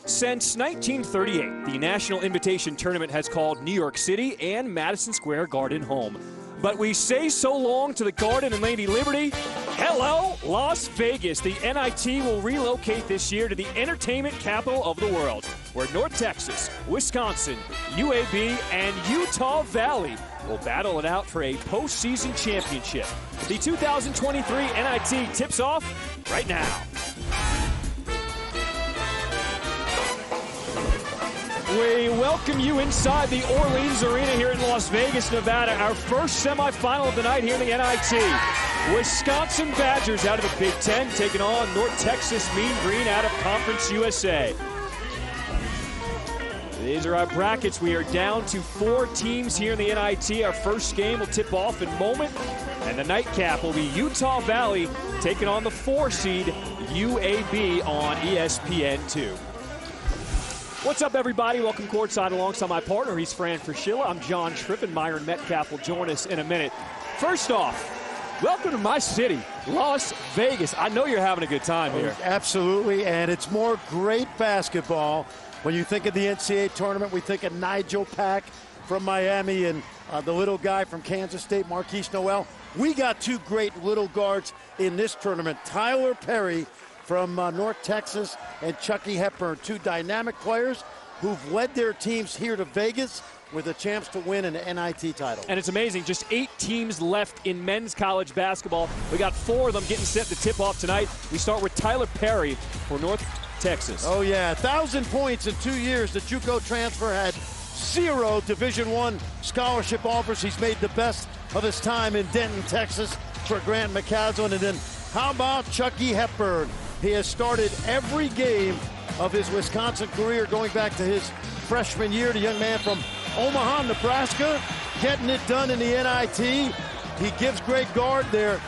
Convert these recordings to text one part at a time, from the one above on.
Since 1938, the National Invitation Tournament has called New York City and Madison Square Garden home. But we say so long to the Garden and Lady Liberty. Hello, Las Vegas. The NIT will relocate this year to the entertainment capital of the world, where North Texas, Wisconsin, UAB, and Utah Valley will battle it out for a postseason championship. The 2023 NIT tips off right now. We welcome you inside the Orleans Arena here in Las Vegas, Nevada. Our first semifinal of the night here in the NIT. Wisconsin Badgers out of the Big Ten taking on North Texas Mean Green out of Conference USA. These are our brackets. We are down to 4 teams here in the NIT. Our first game will tip off in a moment. And the nightcap will be Utah Valley taking on the 4 seed UAB on ESPN2. What's up, everybody? Welcome courtside alongside my partner. He's Fran Fraschilla. I'm John Tripp. Myron Metcalf will join us in a minute. First off, welcome to my city, Las Vegas. I know you're having a good time here. Absolutely, and it's more great basketball. When you think of the NCAA tournament, we think of Nigel Pack from Miami and the little guy from Kansas State, Marquise Noel. We got 2 great little guards in this tournament. Tyler Perry from North Texas and Chucky Hepburn, 2 dynamic players who've led their teams here to Vegas with a chance to win an NIT title. And it's amazing, just 8 teams left in men's college basketball. We got 4 of them getting set to tip off tonight. We start with Tyler Perry for North Texas. Oh yeah, 1,000 points in 2 years. The JUCO transfer had 0 Division I scholarship offers. He's made the best of his time in Denton, Texas for Grant McCaslin. And then how about Chucky Hepburn? He has started every game of his Wisconsin career going back to his freshman year. The young man from Omaha, Nebraska, getting it done in the NIT. He gives great guard their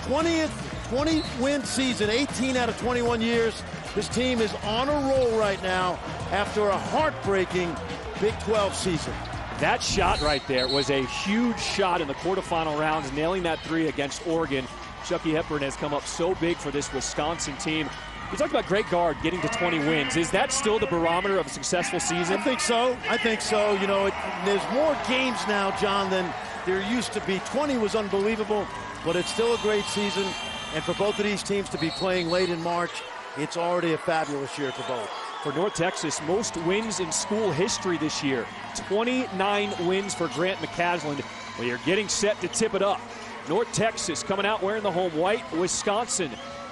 20-win season, 18 out of 21 years. This team is on a roll right now after a heartbreaking Big 12 season. That shot right there was a huge shot in the quarterfinal rounds, nailing that 3 against Oregon. Chucky Hepburn has come up so big for this Wisconsin team. You talked about great guard getting to 20 wins. Is that still the barometer of a successful season? I think so. I think so. You know, there's more games now, John, than there used to be. 20 was unbelievable, but it's still a great season. And for both of these teams to be playing late in March, it's already a fabulous year for both. For North Texas, most wins in school history this year. 29 wins for Grant McCaslin. We are getting set to tip it up. North Texas coming out wearing the home white. Wisconsin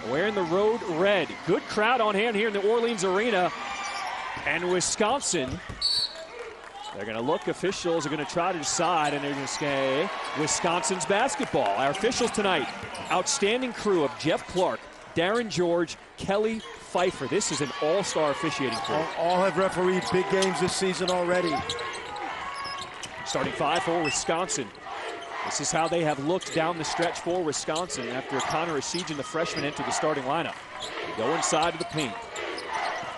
wearing the road red. Good crowd on hand here in the Orleans Arena. And Wisconsin, they're going to look. Officials are going to try to decide, and they're going to say Wisconsin's basketball. Our officials tonight, outstanding crew of Jeff Clark, Darren George, Kelly Pfeiffer. This is an all-star officiating crew. All have refereed big games this season already. Starting 5 for Wisconsin. This is how they have looked down the stretch for Wisconsin after Connor Essegian, the freshman, entered the starting lineup. They go inside of the paint.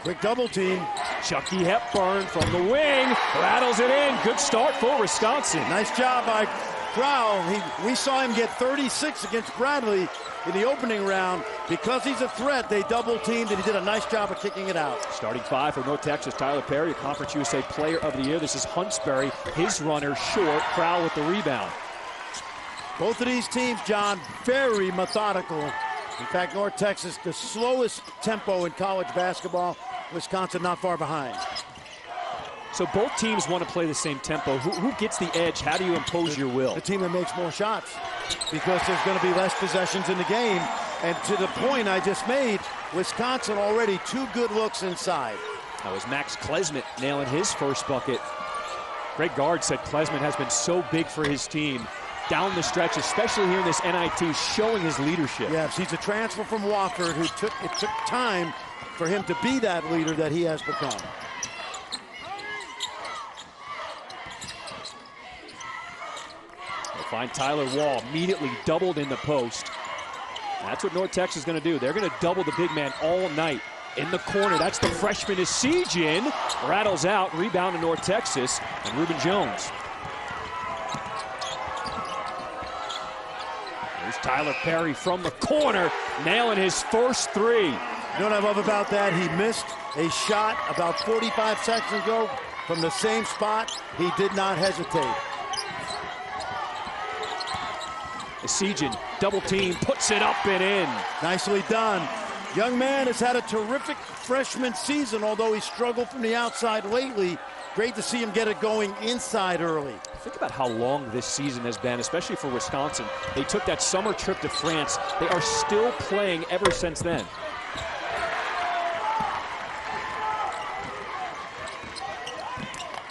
Quick double team. Chucky Hepburn from the wing, rattles it in. Good start for Wisconsin. Nice job by Crowell. We saw him get 36 against Bradley in the opening round. Because he's a threat, they double teamed, and he did a nice job of kicking it out. Starting 5 for North Texas, Tyler Perry, a Conference USA Player of the Year. This is Huntsbury, his runner short. Crowell with the rebound. Both of these teams, John, very methodical. In fact, North Texas, the slowest tempo in college basketball. Wisconsin not far behind. So both teams want to play the same tempo. Who gets the edge? How do you impose your will? The team that makes more shots, because there's going to be less possessions in the game. And to the point I just made, Wisconsin already 2 good looks inside. That was Max Klesmit nailing his first bucket. Greg Gard said Klesmit has been so big for his team down the stretch, especially here in this NIT, showing his leadership. Yes, he's a transfer from Wofford who it took time for him to be that leader that he has become. They'll find Tyler Wall immediately doubled in the post. That's what North Texas is going to do. They're going to double the big man all night. In the corner, that's the freshman Essegian. Rattles out, rebound to North Texas, and Reuben Jones. There's Tyler Perry from the corner, nailing his first 3. You know what I love about that? He missed a shot about 45 seconds ago from the same spot. He did not hesitate. Essegian, double team, puts it up and in. Nicely done. Young man has had a terrific freshman season, although he struggled from the outside lately. Great to see him get it going inside early. Think about how long this season has been, especially for Wisconsin. They took that summer trip to France. They are still playing ever since then.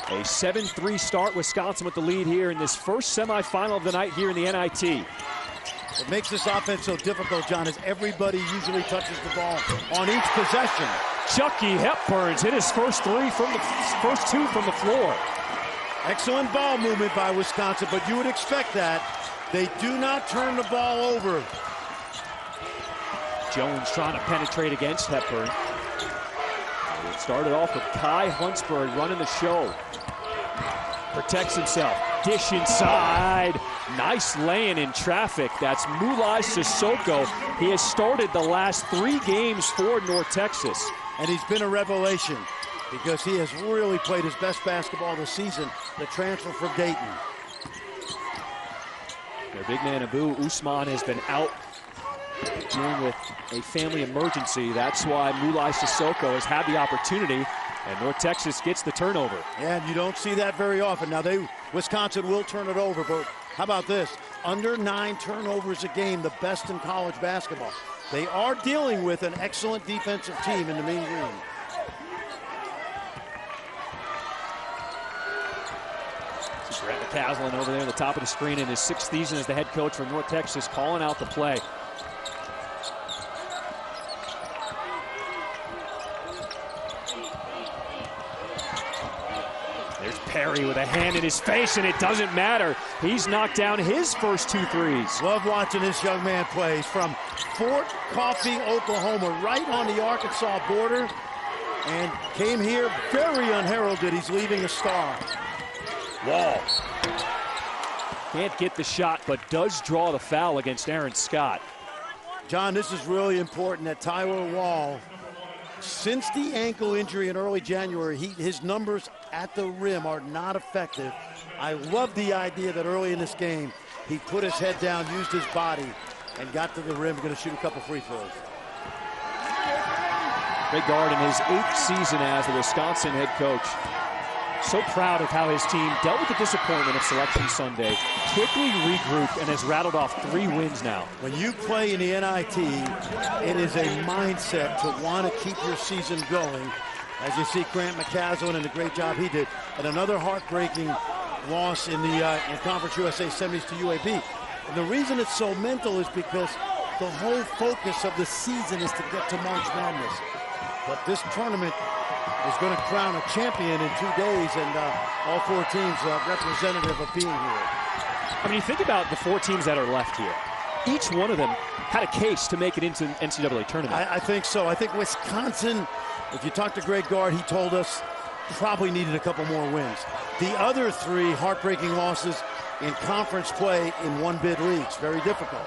A 7-3 start, Wisconsin with the lead here in this first semifinal of the night here in the NIT. What makes this offense so difficult, John, is everybody usually touches the ball on each possession. Chucky Hepburn's hit his first two from the floor. Excellent ball movement by Wisconsin, but you would expect that. They do not turn the ball over. Jones trying to penetrate against Hepburn. It started off with Kai Huntsberg running the show. Protects himself. Dish inside. Nice laying in traffic. That's Mulai Sissoko. He has started the last 3 games for North Texas. And he's been a revelation because he has really played his best basketball this season, the transfer from Dayton. Their big man Abu Usman has been out dealing with a family emergency. That's why Mulai Sissoko has had the opportunity, and North Texas gets the turnover. Yeah, and you don't see that very often. Now, Wisconsin will turn it over, but how about this? Under 9 turnovers a game, the best in college basketball. They are dealing with an excellent defensive team in the main green. Grant McCaslin over there at the top of the screen in his 6th season as the head coach for North Texas, calling out the play. There's Perry with a hand in his face, and it doesn't matter. He's knocked down his first 2 threes. Love watching this young man play. He's from Fort Coffee, Oklahoma, right on the Arkansas border, and came here very unheralded. He's leaving a star. Wall. Can't get the shot, but does draw the foul against Aaron Scott. John, this is really important that Tyler Wall, since the ankle injury in early January, his numbers at the rim are not effective. I love the idea that early in this game, he put his head down, used his body, and got to the rim. Going to shoot a couple free throws. Greg Gard in his 8th season as the Wisconsin head coach. So proud of how his team dealt with the disappointment of Selection Sunday, quickly regrouped, and has rattled off 3 wins now. When you play in the NIT, it is a mindset to want to keep your season going. As you see Grant McCaslin and the great job he did, and another heartbreaking loss in the in Conference USA semis to UAB. And the reason it's so mental is because the whole focus of the season is to get to March Madness. But this tournament is going to crown a champion in 2 days, and all 4 teams representative of being here. I mean, you think about the 4 teams that are left here. Each one of them had a case to make it into the NCAA tournament. I think so. I think Wisconsin, if you talk to Greg Gard, he told us probably needed a couple more wins. The other 3 heartbreaking losses in conference play in 1-bid leagues. Very difficult.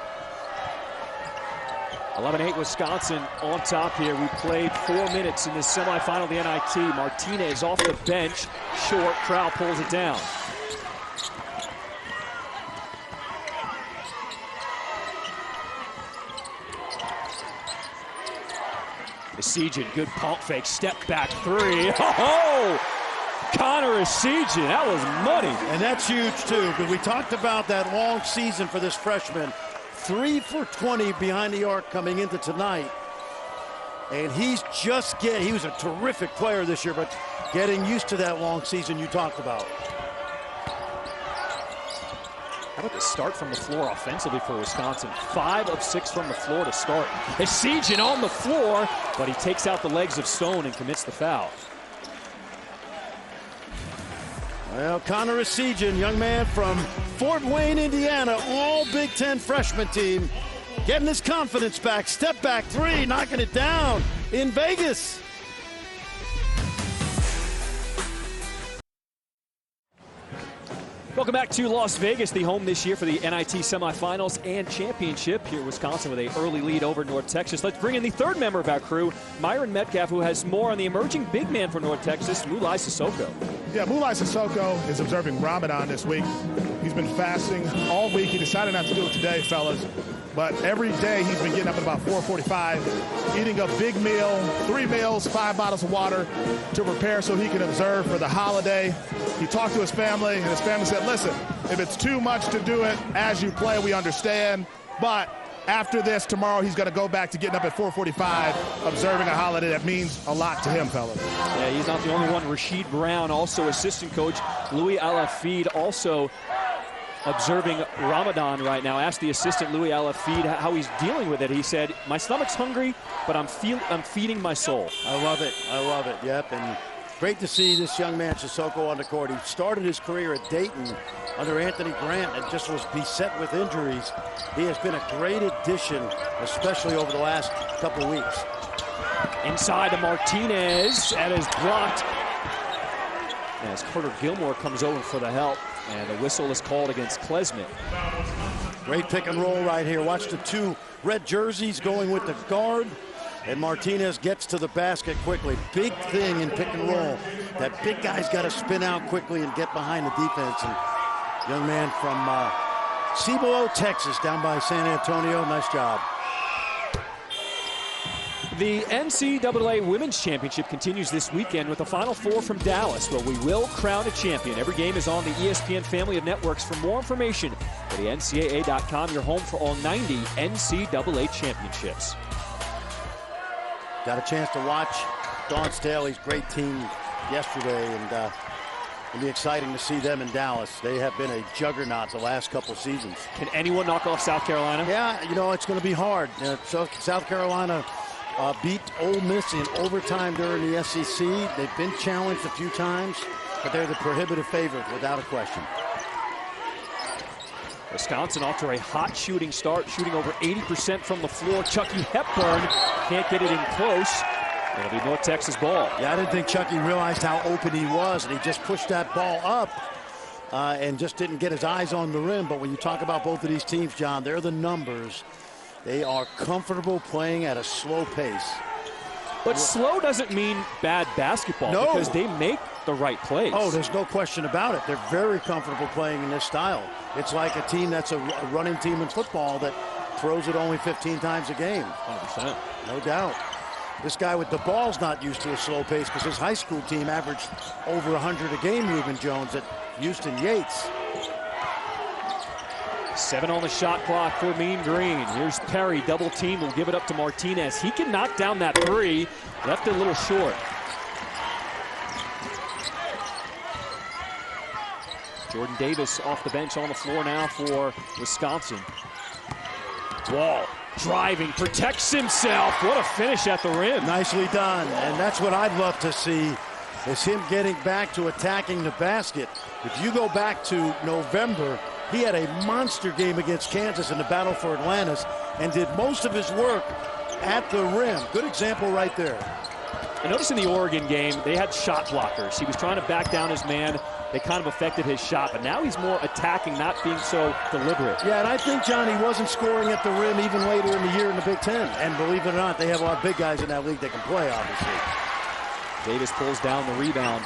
11-8 Wisconsin on top here. We played 4 minutes in this semifinal of the NIT. Martinez off the bench, short, Crowell pulls it down. Essegian, good pump fake, step back 3. Oh! Connor Essegian, that was money. And that's huge too, because we talked about that long season for this freshman. 3 for 20 behind the arc coming into tonight. And he was a terrific player this year, but getting used to that long season you talked about. How about the start from the floor offensively for Wisconsin? 5 of 6 from the floor to start. Essegian on the floor, but he takes out the legs of Stone and commits the foul. Well, Connor Essegian, young man from Fort Wayne, Indiana, all Big Ten freshman team, getting his confidence back. Step back 3, knocking it down in Vegas. Welcome back to Las Vegas, the home this year for the NIT Semifinals and Championship. Here Wisconsin with an early lead over North Texas. Let's bring in the third member of our crew, Myron Metcalf, who has more on the emerging big man for North Texas, Mulai Sissoko. Yeah, Mulai Sissoko is observing Ramadan this week. He's been fasting all week. He decided not to do it today, fellas. But every day he's been getting up at about 4:45, eating a big meal, 3 meals, 5 bottles of water to prepare so he can observe for the holiday. He talked to his family, and his family said, listen, if it's too much to do it as you play, we understand. But after this, tomorrow, he's going to go back to getting up at 4:45, observing a holiday that means a lot to him, fellas. Yeah, he's not the only one. Rashid Brown, also assistant coach, Louis Alafid, also observing Ramadan right now. Asked the assistant Louis Alafid how he's dealing with it. He said, my stomach's hungry, but I'm feeding my soul. I love it. I love it. Yep. And great to see this young man Sissoko on the court. He started his career at Dayton under Anthony Grant and just was beset with injuries. He has been a great addition, especially over the last couple of weeks. Inside to Martinez, and is blocked as Carter Gilmore comes over for the help, and the whistle is called against Klesmit. Great pick and roll right here. Watch the 2 red jerseys going with the guard, and Martinez gets to the basket quickly. Big thing in pick and roll. That big guy's got to spin out quickly and get behind the defense. And young man from Cibolo, Texas, down by San Antonio. Nice job. The NCAA Women's Championship continues this weekend with the Final Four from Dallas, where we will crown a champion. Every game is on the ESPN family of networks. For more information, go to NCAA.com, your home for all 90 NCAA championships. Got a chance to watch Dawn Staley's great team yesterday, and it'll be exciting to see them in Dallas. They have been a juggernaut the last couple seasons. Can anyone knock off South Carolina? Yeah, you know, it's going to be hard. So South Carolina beat Ole Miss in overtime during the SEC. They've been challenged a few times, but they're the prohibitive favorite without a question. Wisconsin off to a hot shooting start, shooting over 80% from the floor. Chucky Hepburn can't get it in close. It'll be North Texas ball. Yeah, I didn't think Chucky realized how open he was, and he just pushed that ball up and just didn't get his eyes on the rim. But when you talk about both of these teams, John, they're the numbers. They are comfortable playing at a slow pace. But slow doesn't mean bad basketball, no, because they make the right plays. Oh, there's no question about it. They're very comfortable playing in this style. It's like a team that's a running team in football that throws it only 15 times a game. 100%. No doubt. This guy with the ball's not used to a slow pace because his high school team averaged over 100 a game, Reuben Jones, at Houston Yates. 7 on the shot clock for Mean Green. Here's Perry, double team, will give it up to Martinez. He can knock down that 3, left it a little short. Jordan Davis off the bench on the floor now for Wisconsin. Wall driving, protects himself. What a finish at the rim. Nicely done, and that's what I'd love to see, is him getting back to attacking the basket. If you go back to November, he had a monster game against Kansas in the battle for Atlantis and did most of his work at the rim. Good example right there. I noticed in the Oregon game, they had shot blockers. He was trying to back down his man. They kind of affected his shot, but now he's more attacking, not being so deliberate. Yeah, and I think, John, he wasn't scoring at the rim even later in the year in the Big Ten. And believe it or not, they have a lot of big guys in that league that can play, obviously. Davis pulls down the rebound.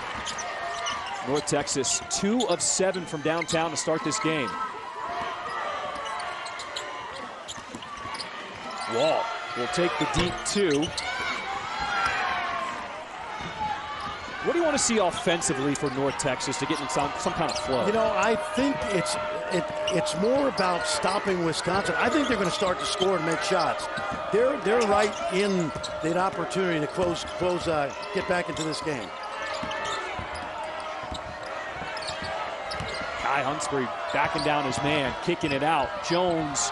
North Texas 2 of 7 from downtown to start this game. Wall will take the deep 2. What do you want to see offensively for North Texas to get in some kind of flow? You know, I think it's more about stopping Wisconsin. I think they're going to start to score and make shots. They're right in that opportunity to get back into this game. Kai Hunsbury backing down his man, kicking it out. Jones,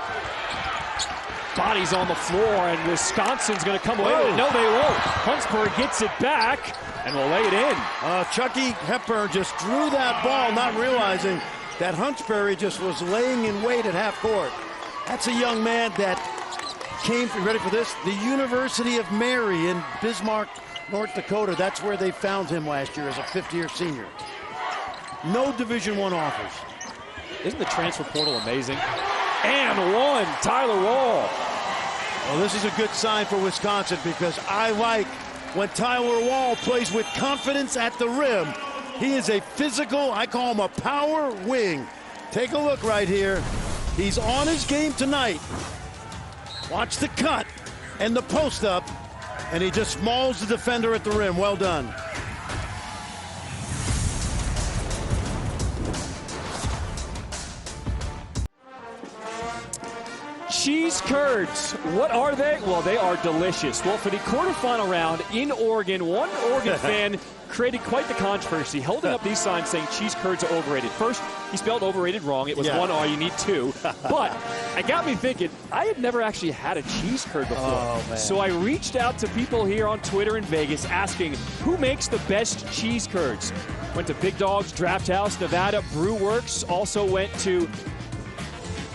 bodies on the floor, and Wisconsin's going to come away with it. No, they won't. Hunsbury gets it back and will lay it in. Chucky Hepburn just drew that ball, not realizing that Hunsbury just was laying in wait at half court. That's a young man that came from, ready for this, the University of Mary in Bismarck, North Dakota. That's where they found him last year as a fifth-year senior. No Division I offers. Isn't the transfer portal amazing? And one, Tyler Wall. Well, this is a good sign for Wisconsin because I like when Tyler Wall plays with confidence at the rim. He is a physical, I call him a power wing. Take a look right here. He's on his game tonight. Watch the cut and the post up, and he just mauls the defender at the rim. Well done. Cheese curds, what are they? Well, they are delicious. Well, for the quarterfinal round in Oregon, one Oregon fan created quite the controversy, holding up these signs saying cheese curds are overrated. First, he spelled overrated wrong. It was one R, you need two. But it got me thinking, I had never actually had a cheese curd before. Oh, man. So I reached out to people here on Twitter in Vegas asking, who makes the best cheese curds? Went to Big Dog's Draft House, Nevada Brew Works, also went to...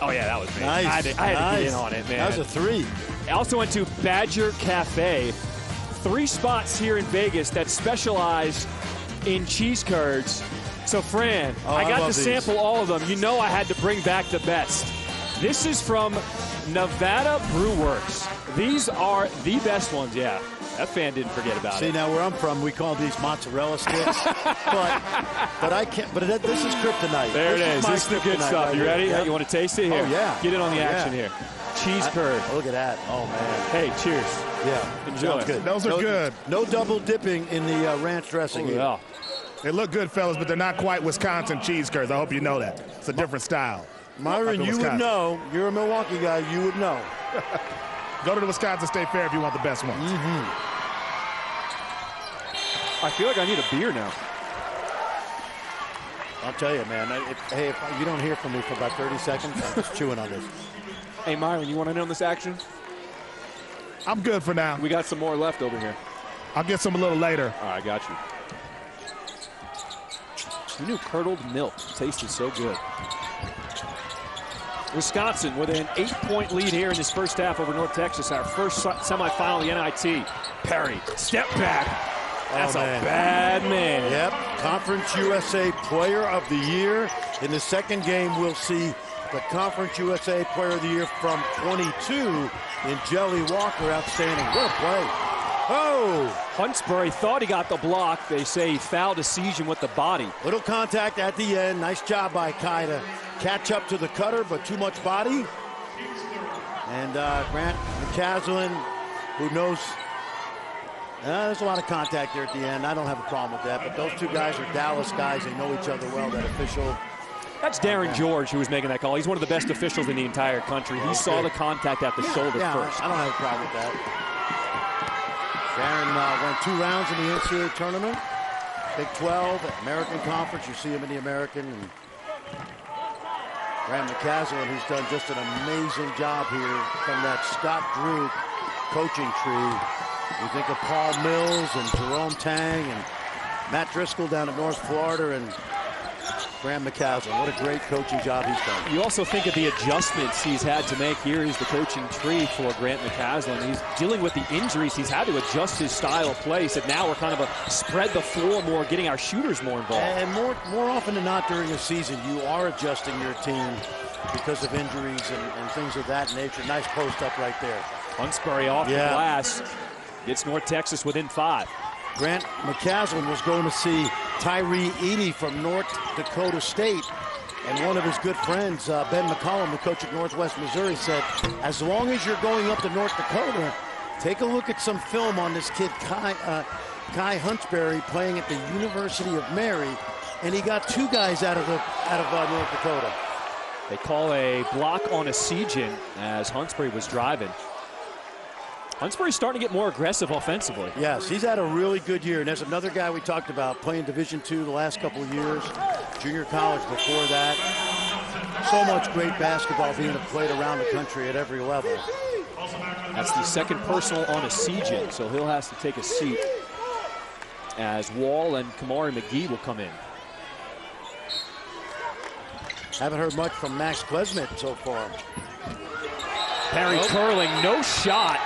Oh, yeah, that was me. Nice. I had to get in on it, man. That was a 3. I also went to Badger Cafe. 3 spots here in Vegas that specialize in cheese curds. So, Fran, I got to sample all of them. You know I had to bring back the best. This is from Nevada Brew Works. These are the best ones, yeah. That fan didn't forget about it. See, now where I'm from, we call these mozzarella sticks. but I can't. But this is kryptonite. There it is. This is the good stuff. Right you ready? Yep. You want to taste it? Here. Oh, yeah. Get in on the action here. Cheese curd. Look at that. Oh, man. Hey, cheers. Yeah. Enjoy. Sounds good. Those are good. No double dipping in the ranch dressing here. Yeah. They look good, fellas, but they're not quite Wisconsin cheese curds. I hope you know that. It's a different style. Myron, you would know. You're a Milwaukee guy. You would know. Go to the Wisconsin State Fair if you want the best ones. Mm-hmm. I feel like I need a beer now. I'll tell you, man. If you don't hear from me for about 30 seconds, I'm just chewing on this. Hey, Myron, you want to know this action? I'm good for now. We got some more left over here. I'll get some a little later. All right, got you. Who knew curdled milk tasted so good? Wisconsin with an 8-point lead here in this first half over North Texas. Our first semifinal of the NIT. Perry, step back. That's a bad man. Yep, Conference USA Player of the Year. In the second game, we'll see the Conference USA Player of the Year from 22 in Jelly Walker. Outstanding. What a play. Oh! Huntsbury thought he got the block. They say he fouled Decision with the body. Little contact at the end. Nice job by Kai to catch up to the cutter, but too much body. And Grant McCaslin, who knows... there's a lot of contact there at the end. I don't have a problem with that, but those two guys are Dallas guys. They know each other well, that official. That's Darren George who was making that call. He's one of the best officials in the entire country. He saw the contact at the shoulder first. I don't have a problem with that. Darren went 2 rounds in the NCAA tournament. Big 12, American Conference. You see him in the American. And Grant McCaslin, who's done just an amazing job here from that Scott Drew coaching tree. We think of Paul Mills and Jerome Tang and Matt Driscoll down in North Florida and Graham McCaslin. What a great coaching job he's done. You also think of the adjustments he's had to make. Here is the coaching tree for Grant McCaslin. He's dealing with the injuries. He's had to adjust his style of play. He said now we're kind of spread the floor more, getting our shooters more involved. And more often than not during a season, you are adjusting your team because of injuries and things of that nature. Nice post up right there. Huntsbury off the glass. Gets North Texas within 5. Grant McCaslin was going to see Tyree Edey from North Dakota State. And one of his good friends, Ben McCollum, the coach at Northwest Missouri, said, as long as you're going up to North Dakota, take a look at some film on this kid, Kai Huntsbury, playing at the University of Mary. And he got 2 guys out of North Dakota. They call a block on Decision as Huntsbury was driving. Huntsbury's starting to get more aggressive offensively. Yes, he's had a really good year. And there's another guy we talked about playing Division II the last couple of years, junior college before that. So much great basketball being played around the country at every level. That's the second personal on Decision, so he'll have to take a seat as Wall and Kamari McGee will come in. Haven't heard much from Max Klesmit so far. Perry curling, no shot.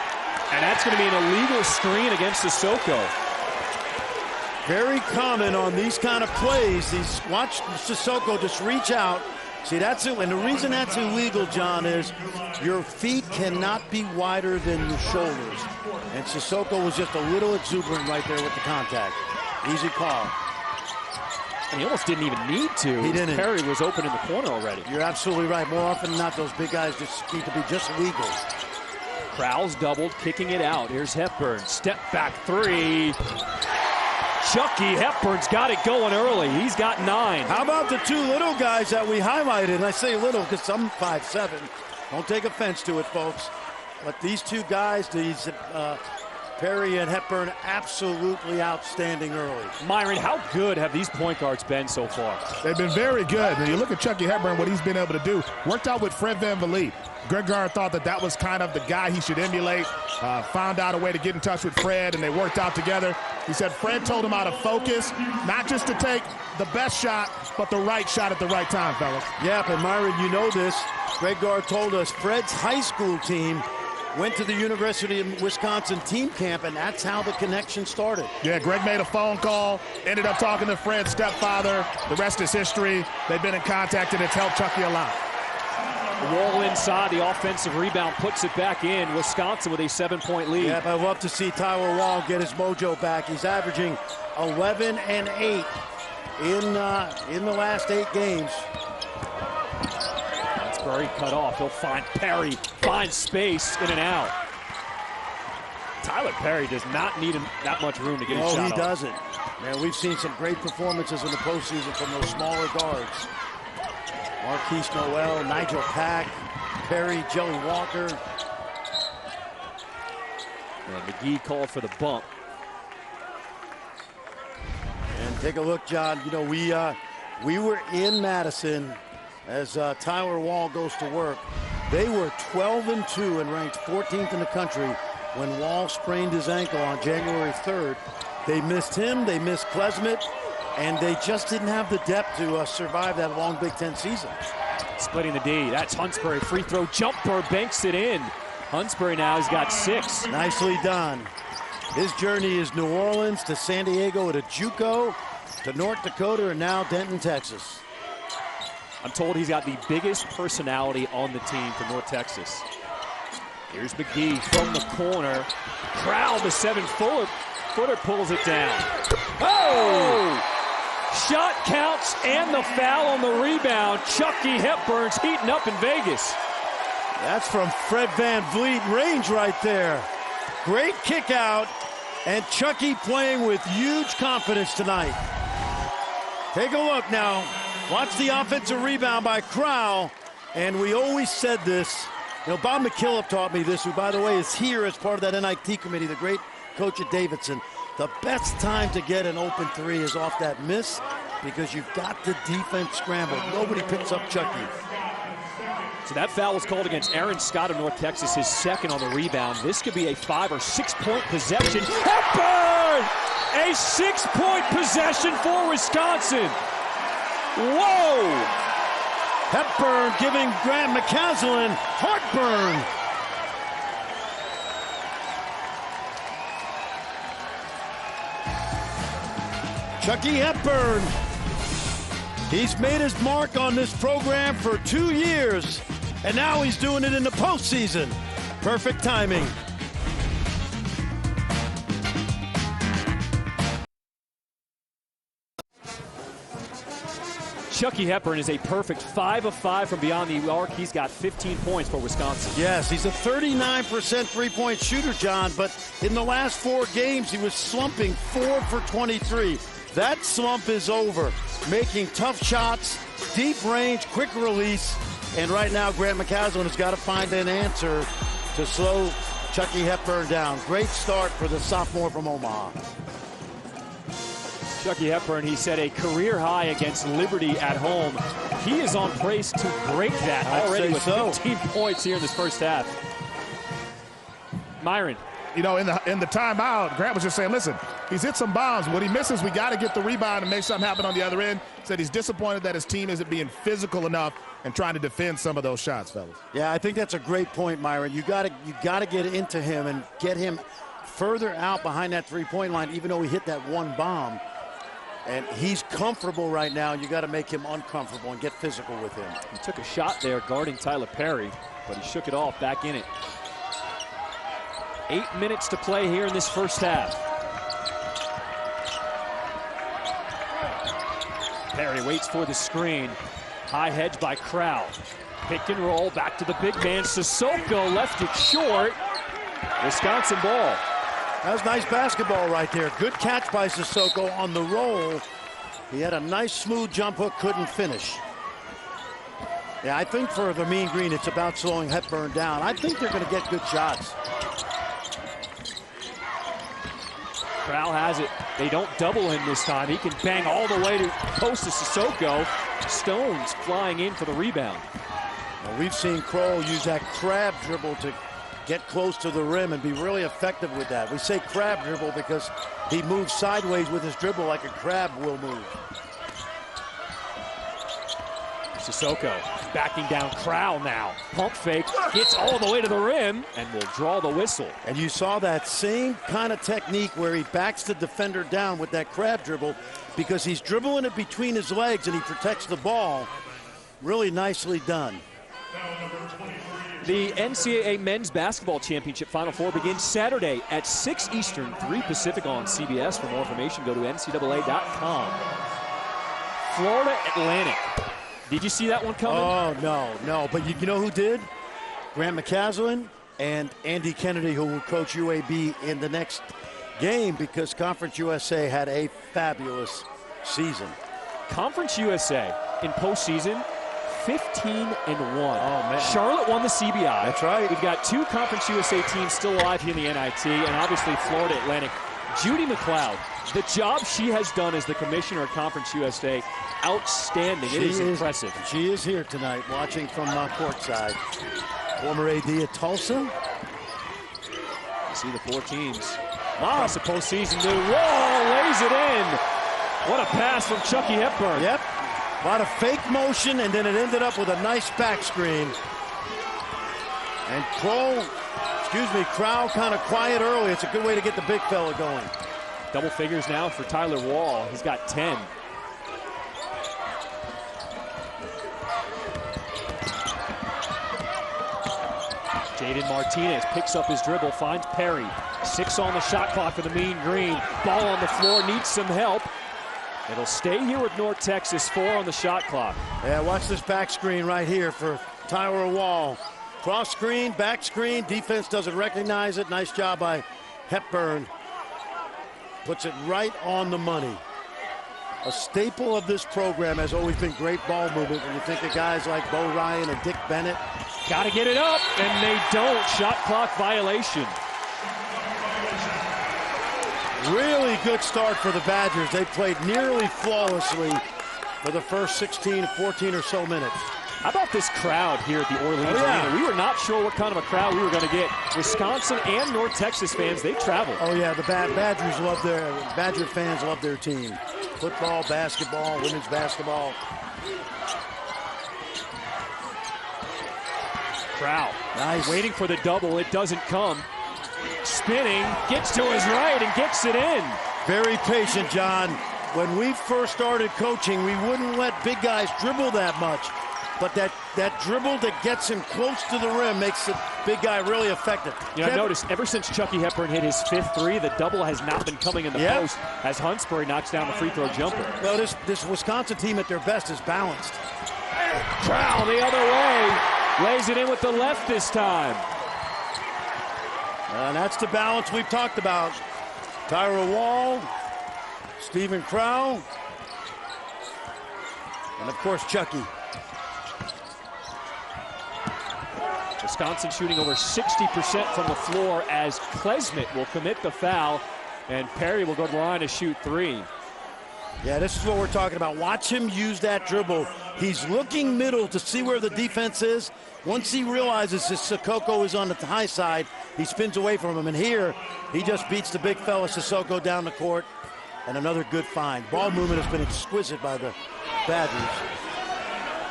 And that's going to be an illegal screen against Sissoko. Very common on these kind of plays. Watch Sissoko just reach out, See, that's it. And the reason that's illegal, John, is your feet cannot be wider than your shoulders. And Sissoko was just a little exuberant right there with the contact. Easy call. And he almost didn't even need to. He didn't. Perry was open in the corner already. You're absolutely right. More often than not, those big guys just need to be just legal. Crowell's doubled, kicking it out. Here's Hepburn. Step back three. Chucky Hepburn's got it going early. He's got 9. How about the 2 little guys that we highlighted? And I say little because I'm 5'7". Don't take offense to it, folks. But these 2 guys, these Perry and Hepburn, absolutely outstanding early. Myron, how good have these point guards been so far? They've been very good. And you look at Chucky Hepburn, what he's been able to do. Worked out with Fred VanVleet. Greg Gard thought that was kind of the guy he should emulate. Found out a way to get in touch with Fred, and they worked out together. He said Fred told him how to focus, not just to take the best shot, but the right shot at the right time, fellas. Yeah, but Myron, you know this. Greg Gard told us Fred's high school team went to the University of Wisconsin team camp, and that's how the connection started. Yeah, Greg made a phone call, ended up talking to Fred's stepfather. The rest is history. They've been in contact, and it's helped Chucky a lot. Wall inside, the offensive rebound puts it back in. Wisconsin with a 7-point lead. Yeah, I'd love to see Tyler Wall get his mojo back. He's averaging 11 and 8 in the last 8 games. That's Perry cut off. He'll find Perry, finds space, in and out. Tyler Perry does not need that much room to get his shot off. No, he doesn't. Man, we've seen some great performances in the postseason from those smaller guards. Marquise Noel, Nigel Pack, Perry, Joey Walker. And McGee called for the bump. And take a look, John. You know, we were in Madison as Tyler Wall goes to work. They were 12-2 and ranked 14th in the country when Wall sprained his ankle on January 3rd. They missed him, they missed Klesmit, and they just didn't have the depth to survive that long Big Ten season. Splitting the D. That's Hunsbury. Free throw jumper, banks it in. Hunsbury now has got 6. Nicely done. His journey is New Orleans to San Diego to JUCO to North Dakota and now Denton, Texas. I'm told he's got the biggest personality on the team for North Texas. Here's McGee from the corner. Crowell, the 7-footer, pulls it down. Oh! Shot counts and the foul on the rebound. Chucky Hepburn's heating up in Vegas. That's from Fred VanVleet range right there. Great kick out, and Chucky playing with huge confidence tonight. Take a look now. Watch the offensive rebound by Crowell, and we always said this. You know, Bob McKillop taught me this, who, by the way, is here as part of that NIT committee, the great coach at Davidson. The best time to get an open 3 is off that miss because you've got the defense scrambled. Nobody picks up Chucky. So that foul was called against Aaron Scott of North Texas, his 2nd on the rebound. This could be a 5- or 6-point possession. Hepburn! A 6-point possession for Wisconsin. Whoa! Hepburn giving Grant McCasland heartburn. Chucky Hepburn. He's made his mark on this program for 2 years, and now he's doing it in the postseason. Perfect timing. Chucky Hepburn is a perfect 5 of 5 from beyond the arc. He's got 15 points for Wisconsin. Yes, he's a 39% three-point shooter, John, but in the last 4 games, he was slumping 4 for 23. That slump is over. Making tough shots, deep range, quick release, and right now Grant McCasland has got to find an answer to slow Chucky Hepburn down. Great start for the sophomore from Omaha. Chucky Hepburn, he set a career high against Liberty at home. He is on pace to break that already with 15 points here in this first half. Myron. You know, in the timeout, Grant was just saying, listen, he's hit some bombs. When he misses, we got to get the rebound and make something happen on the other end. Said he's disappointed that his team isn't being physical enough and trying to defend some of those shots, fellas. Yeah, I think that's a great point, Myron. You got to get into him and get him further out behind that three-point line, even though he hit that one bomb. And he's comfortable right now. You got to make him uncomfortable and get physical with him. He took a shot there guarding Tyler Perry, but he shook it off, back in it. 8 minutes to play here in this first half. Perry waits for the screen. High hedge by Crow. Pick and roll, back to the big man. Sissoko left it short. Wisconsin ball. That was nice basketball right there. Good catch by Sissoko on the roll. He had a nice smooth jump hook, couldn't finish. Yeah, I think for the Mean Green, it's about slowing Hepburn down. I think they're going to get good shots. Crow has it. They don't double him this time. He can bang all the way to post to Sissoko. Stones flying in for the rebound. Well, we've seen Kroll use that crab dribble to get close to the rim and be really effective with that. We say crab dribble because he moves sideways with his dribble like a crab will move. Sissoko backing down Crow now. Pump fake, gets all the way to the rim and will draw the whistle. And you saw that same kind of technique where he backs the defender down with that crab dribble because he's dribbling it between his legs and he protects the ball. Really nicely done. The NCAA Men's Basketball Championship Final Four begins Saturday at 6 Eastern, 3 Pacific on CBS. For more information, go to ncaa.com. Florida Atlantic. Did you see that one coming? Oh, no. But you know who did? Grant McCasland and Andy Kennedy, who will coach UAB in the next game because Conference USA had a fabulous season. Conference USA in postseason, 15-1. Oh, man. Charlotte won the CBI. That's right. We've got 2 Conference USA teams still alive here in the NIT, and obviously Florida Atlantic. Judy McLeod, the job she has done as the commissioner of Conference USA, outstanding. It is impressive. She is here tonight watching from courtside. Former AD at Tulsa. You see the 4 teams. Across the postseason. The wall lays it in. What a pass from Chucky Hepburn. Yep. A lot of fake motion, and then it ended up with a nice back screen. And Crow kind of quiet early. It's a good way to get the big fella going. Double figures now for Tyler Wall. He's got 10. Jaden Martinez picks up his dribble, finds Perry. 6 on the shot clock for the Mean Green. Ball on the floor, needs some help. It'll stay here with North Texas, 4 on the shot clock. Yeah, watch this back screen right here for Tyler Wall. Cross screen, back screen, defense doesn't recognize it. Nice job by Hepburn. Puts it right on the money. A staple of this program has always been great ball movement. When you think of guys like Bo Ryan and Dick Bennett. Got to get it up, and they don't. Shot clock violation. Really good start for the Badgers. They played nearly flawlessly for the first 16, 14 or so minutes. How about this crowd here at the Orleans Arena? We were not sure what kind of a crowd we were going to get. Wisconsin and North Texas fans, they traveled. Oh yeah, the Badger fans love their team. Football, basketball, women's basketball. Crow, nice. Waiting for the double, it doesn't come. Spinning, gets to his right and gets it in. Very patient, John. When we first started coaching, we wouldn't let big guys dribble that much. But that dribble that gets him close to the rim makes the big guy really effective. You know, notice ever since Chucky Hepburn hit his 5th 3, the double has not been coming in the post as Huntsbury knocks down the free throw jumper. Well, this Wisconsin team at their best is balanced. Crow the other way. Lays it in with the left this time. And that's the balance we've talked about. Tyra Wall, Stephen Crow, and of course Chucky. Wisconsin shooting over 60% from the floor as Klesmit will commit the foul, and Perry will go to the line to shoot 3. Yeah, this is what we're talking about. Watch him use that dribble. He's looking middle to see where the defense is. Once he realizes that Sissoko is on the high side, he spins away from him. And here, he just beats the big fella Sissoko down the court. And another good find. Ball movement has been exquisite by the Badgers.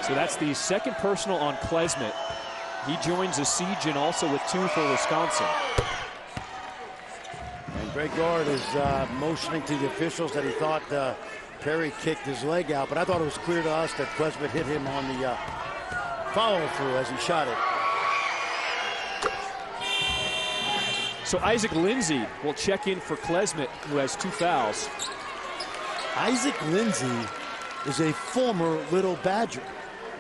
So that's the second personal on Klesmit. He joins the siege and also with 2 for Wisconsin. And Greg Gard is motioning to the officials that he thought Perry kicked his leg out, but I thought it was clear to us that Klesmit hit him on the follow-through as he shot it. So Isaac Lindsey will check in for Klesmit, who has 2 fouls. Isaac Lindsey is a former Little Badger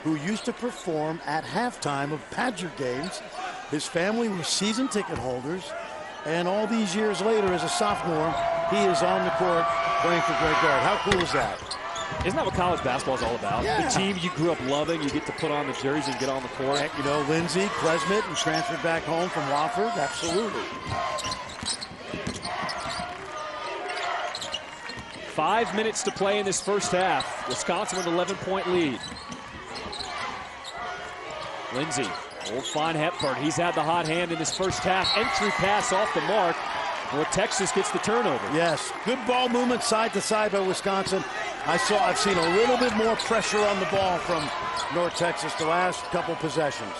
who used to perform at halftime of Badger games. His family were season ticket holders, and all these years later, as a sophomore, he is on the court playing for Greg Gard. How cool is that? Isn't that what college basketball is all about? Yeah. The team you grew up loving, you get to put on the jersey and get on the court. You know, Lindsey, Klesmit, and transferred back home from Wofford. Absolutely. 5 minutes to play in this first half. Wisconsin with an 11-point lead. Lindsey, old fine Hepburn. He's had the hot hand in this first half. Entry pass off the mark. North Texas gets the turnover. Yes, good ball movement side to side by Wisconsin. I've seen a little bit more pressure on the ball from North Texas the last couple possessions.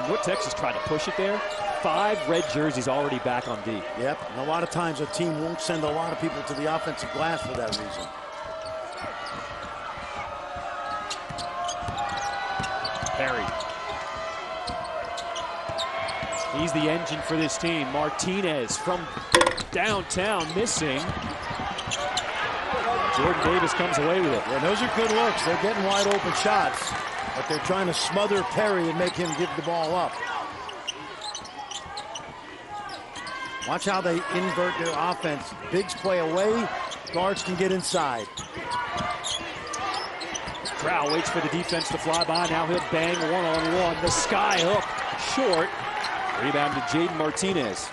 North Texas tried to push it there. 5 red jerseys already back on D. Yep, and a lot of times a team won't send a lot of people to the offensive glass for that reason. Perry. He's the engine for this team. Martinez from downtown missing. Jordan Davis comes away with it. Yeah, those are good looks. They're getting wide open shots, but they're trying to smother Perry and make him give the ball up. Watch how they invert their offense. Bigs play away, guards can get inside. Crow waits for the defense to fly by. Now he'll bang one-on-one. The sky hook short. Rebound to Jaden Martinez.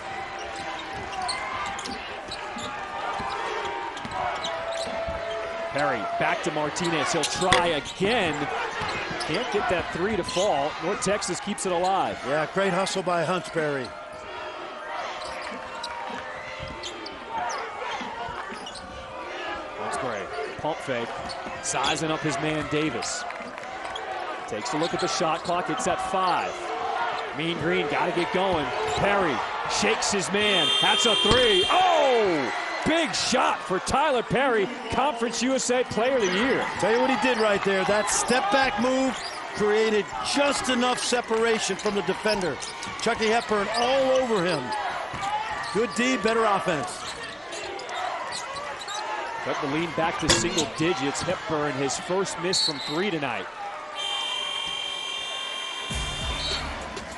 Perry back to Martinez. He'll try again. Can't get that 3 to fall. North Texas keeps it alive. Yeah, great hustle by Hunt Perry. That's great. Pump fake. Sizing up his man Davis. Takes a look at the shot clock. It's at 5. Mean Green got to get going. Perry shakes his man. That's a 3. Oh! Big shot for Tyler Perry, Conference USA Player of the Year. Tell you what he did right there. That step back move created just enough separation from the defender. Chucky Hepburn all over him. Good D, better offense. Cut the lead back to single digits. Hepburn, his first miss from 3 tonight.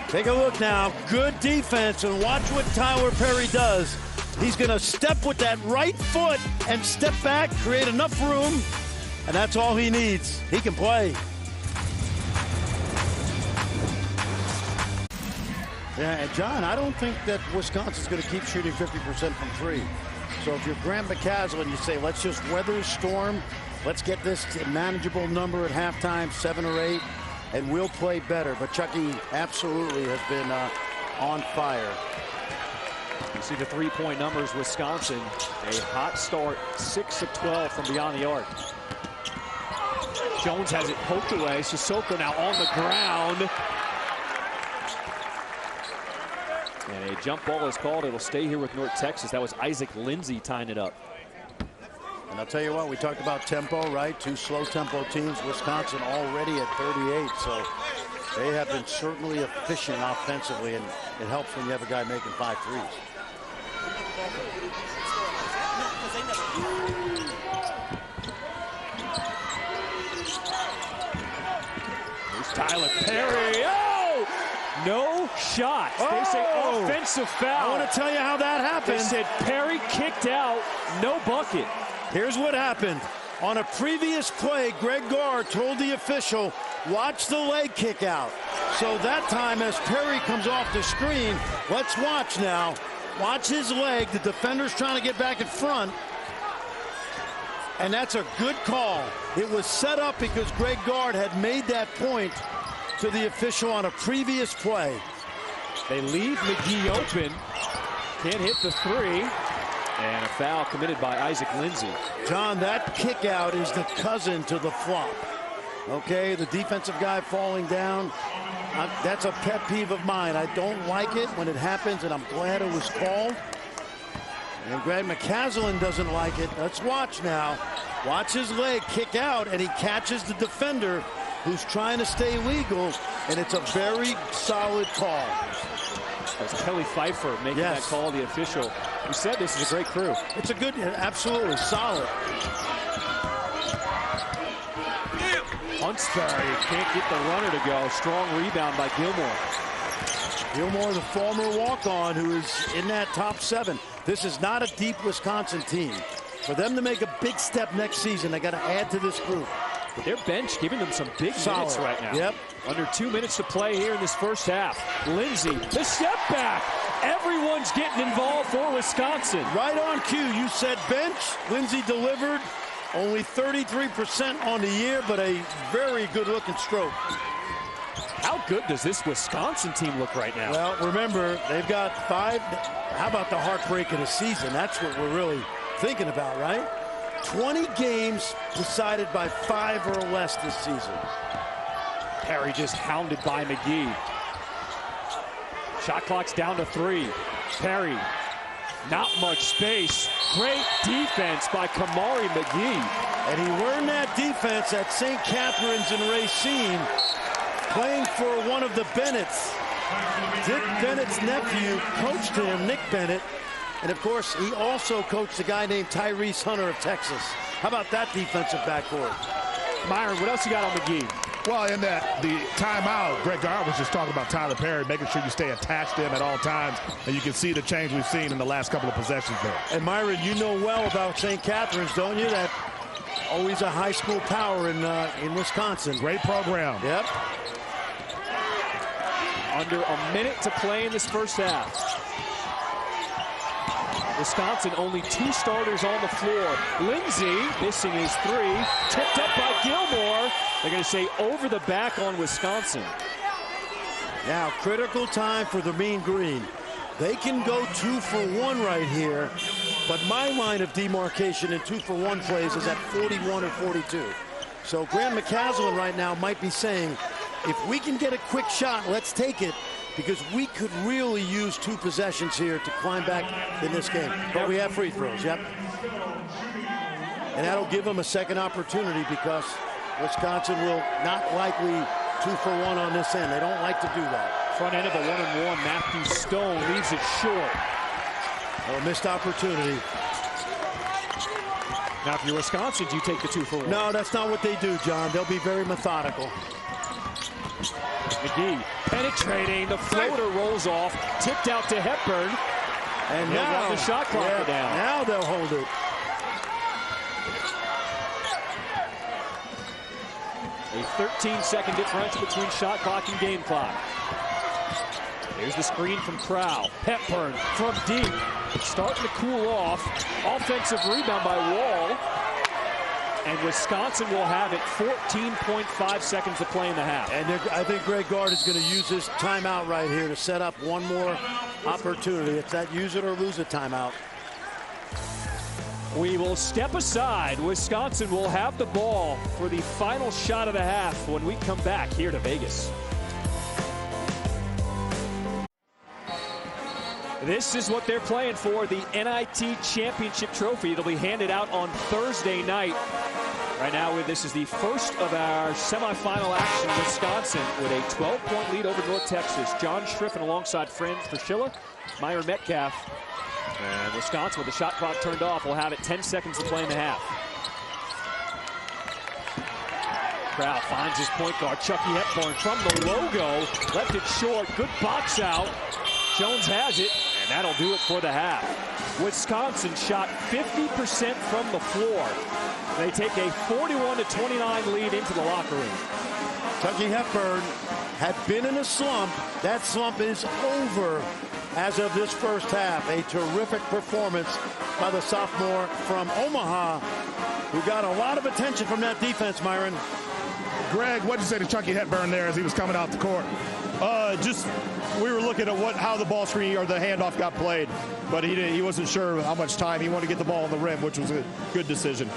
Take a look now. Good defense, and watch what Tyler Perry does. He's going to step with that right foot and step back, create enough room, and that's all he needs. He can play. Yeah, and John, I don't think that Wisconsin's going to keep shooting 50% from 3. So if you're Grant McCasland, you say, let's just weather the storm. Let's get this to a manageable number at halftime, 7 or 8, and we'll play better. But Chucky absolutely has been on fire. You see the 3-point numbers. Wisconsin, a hot start, 6 of 12 from beyond the arc. Jones has it poked away. Sissoko now on the ground. And a jump ball is called. It'll stay here with North Texas. That was Isaac Lindsey tying it up. And I'll tell you what, we talked about tempo, right? 2 slow tempo teams. Wisconsin already at 38, so they have been certainly efficient offensively, and it helps when you have a guy making 5 threes. Here's Tyler Perry. Oh! No shot. They say offensive foul. I want to tell you how that happened. They said Perry kicked out, no bucket. Here's what happened. On a previous play, Greg Gard told the official, watch the leg kick out. So that time, as Perry comes off the screen, let's watch now. Watch his leg. The defender's trying to get back in front. And that's a good call. It was set up because Greg Gard had made that point to the official on a previous play. They leave McGee open. Can't hit the 3. And a foul committed by Isaac Lindsey. John, that kick out is the cousin to the flop. Okay, the defensive guy falling down. That's a pet peeve of mine. I don't like it when it happens, and I'm glad it was called. And Greg McCasland doesn't like it. Let's watch now. Watch his leg kick out, and he catches the defender who's trying to stay legal, and it's a very solid call. That's Kelly Pfeiffer making that call, the official. We said this is a great crew. It's a good, absolutely solid. Huntsberry can't get the runner to go. Strong rebound by Gilmore. Gilmore, the former walk-on, who is in that top 7. This is not a deep Wisconsin team. For them to make a big step next season, they got to add to this group. But their bench giving them some big minutes right now. Yep. Under 2 minutes to play here in this first half. Lindsay, the step back. Everyone's getting involved for Wisconsin. Right on cue. You said bench. Lindsay delivered. Only 33% on the year, but a very good-looking stroke. How good does this Wisconsin team look right now? Well, remember, they've got 5. How about the heartbreak of the season? That's what we're really thinking about, right? 20 games decided by 5 or less this season. Perry just hounded by McGee. Shot clock's down to 3. Perry, not much space. Great defense by Kamari McGee. And he learned that defense at St. Catherine's in Racine, playing for one of the Bennetts. Dick Bennett's nephew coached him, Nick Bennett. And, of course, he also coached a guy named Tyrese Hunter of Texas. How about that defensive backcourt? Myron, what else you got on McGee? Well, in that, the timeout, Greg Gard was just talking about Tyler Perry, making sure you stay attached to him at all times. And you can see the change we've seen in the last couple of possessions there. And, Myron, you know well about St. Catherine's, don't you? That always a high school power in Wisconsin. Great program. Yep. Under a minute to play in this first half. Wisconsin only 2 starters on the floor. Lindsay missing his 3. Tipped up by Gilmore. They're going to say over the back on Wisconsin. Now, critical time for the Mean Green. They can go 2 for 1 right here, but my line of demarcation in 2 for 1 plays is at 41 or 42. So Grant McCaslin right now might be saying, if we can get a quick shot, let's take it, because we could really use 2 possessions here to climb back in this game. But we have free throws, yep. And that'll give them a second opportunity, because Wisconsin will not likely 2 for 1 on this end. They don't like to do that. Front end of a 1-and-1. Matthew Stone leaves it short. A missed opportunity. Now, if you're Wisconsin, do you take the 2 for 1? No, that's not what they do, John. They'll be very methodical. McGee penetrating. The floater rolls off. Tipped out to Hepburn. And They'll now run the shot clock down. Now they'll hold it. A 13-second differential between shot clock and game clock. Here's the screen from Crow. Hepburn from deep. Starting to cool off. Offensive rebound by Wall. And Wisconsin will have it 14.5 seconds to play in the half. And I think Greg Gard is going to use this timeout right here to set up one more opportunity. It's that use it or lose it timeout. We will step aside. Wisconsin will have the ball for the final shot of the half when we come back here to Vegas. This is what they're playing for, the NIT Championship Trophy. It'll be handed out on Thursday night. Right now, this is the first of our semifinal action. Wisconsin with a 12-point lead over North Texas. John Schriffen alongside friend Priscilla, Myron Metcalf. And Wisconsin, with the shot clock turned off, will have it 10 seconds to play in the half. Crow finds his point guard, Chucky Hepburn, from the logo. Left it short. Good box out. Jones has it, and that'll do it for the half. Wisconsin shot 50% from the floor. They take a 41-29 lead into the locker room. Chucky Hepburn had been in a slump. That slump is over as of this first half. A terrific performance by the sophomore from Omaha, who got a lot of attention from that defense, Myron. Greg, what did you say to Chucky Hepburn there as he was coming out the court? We were looking at how the ball screen or the handoff got played, but he wasn't sure how much time he wanted to get the ball on the rim, which was a good decision.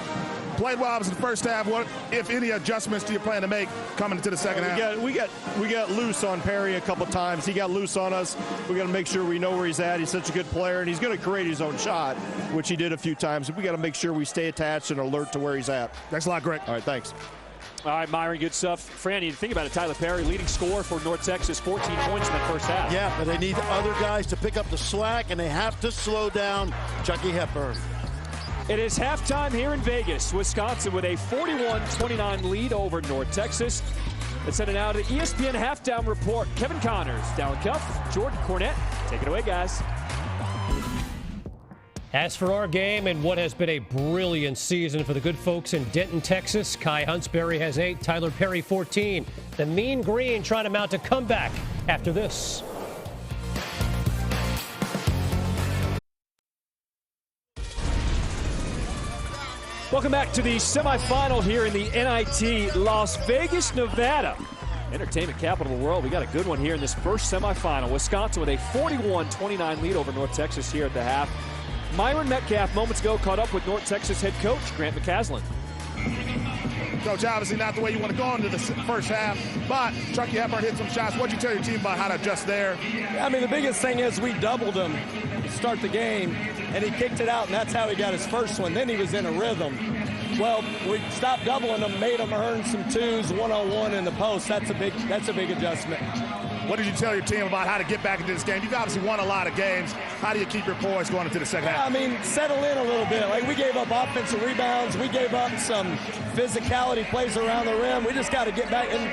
played well in the first half. What, if any, adjustments do you plan to make coming into the second half? We got loose on Perry a couple times. He got loose on us. We got to make sure we know where he's at. He's such a good player, and he's going to create his own shot, which he did a few times. We got to make sure we stay attached and alert to where he's at. Thanks a lot, Greg. All right, thanks. All right, Myron, good stuff. Fran, you think about it, Tyler Perry, leading scorer for North Texas, 14 points in that first half. Yeah, but they need other guys to pick up the slack, and they have to slow down Chucky Hepburn. It is halftime here in Vegas. Wisconsin with a 41-29 lead over North Texas. Let's send it now to the ESPN Halftime Report. Kevin Connors, Dallin Cuff, Jordan Cornette. Take it away, guys. As for our game and what has been a brilliant season for the good folks in Denton, Texas, Kai Huntsberry has 8, Tyler Perry 14. The Mean Green trying to mount a comeback after this. Welcome back to the semifinal here in the NIT Las Vegas, Nevada. Entertainment capital of the world. We got a good one here in this first semifinal. Wisconsin with a 41-29 lead over North Texas here at the half. Myron Metcalf moments ago caught up with North Texas head coach Grant McCasland. Coach, obviously not the way you want to go into the first half, but Chucky Hepburn hit some shots. What'd you tell your team about how to adjust there? I mean, the biggest thing is we doubled him to start the game, and he kicked it out, and that's how he got his first one. Then he was in a rhythm. Well, we stopped doubling him, made him earn some twos, one-on-one in the post. That's a big adjustment. What did you tell your team about how to get back into this game? You've obviously won a lot of games. How do you keep your poise going into the second half? I mean, settle in a little bit. Like, we gave up offensive rebounds. We gave up some physicality plays around the rim. We just got to get back. And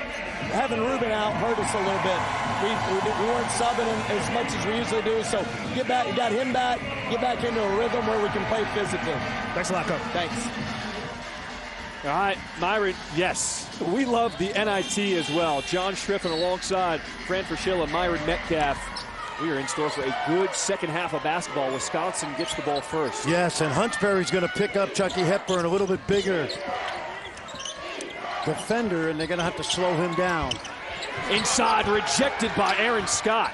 having Ruben out hurt us a little bit. We weren't subbing him as much as we usually do. So get back, got him back, get back into a rhythm where we can play physically. Thanks a lot, Coach. Thanks. All right, Myron, yes, we love the NIT as well. John Schriffen alongside Fran Fraschilla, Myron Metcalf. We are in store for a good second half of basketball. Wisconsin gets the ball first. Yes, and Huntsberry's going to pick up Chucky Hepburn, a little bit bigger defender, and they're going to have to slow him down. Inside, rejected by Aaron Scott.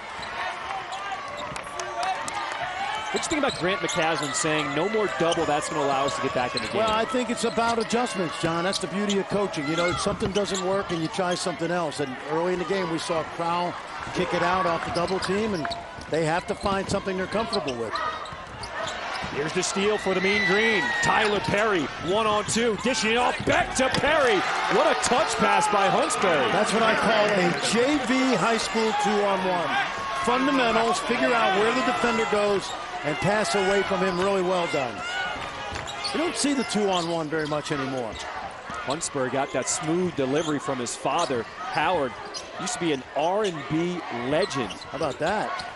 What do you think about Grant McCasland saying no more double? That's going to allow us to get back in the game. Well, I think it's about adjustments, John. That's the beauty of coaching. You know, something doesn't work and you try something else. And early in the game, we saw Crowell kick it out off the double team, and they have to find something they're comfortable with. Here's the steal for the Mean Green. Tyler Perry, 1-on-2, dishing it off back to Perry. What a touch pass by Huntsberry. That's what I call a JV high school 2-on-1. Fundamentals, figure out where the defender goes, and pass away from him. Really well done. You don't see the 2-on-1 very much anymore. Huntsberry got that smooth delivery from his father, Howard. Used to be an R&B legend. How about that?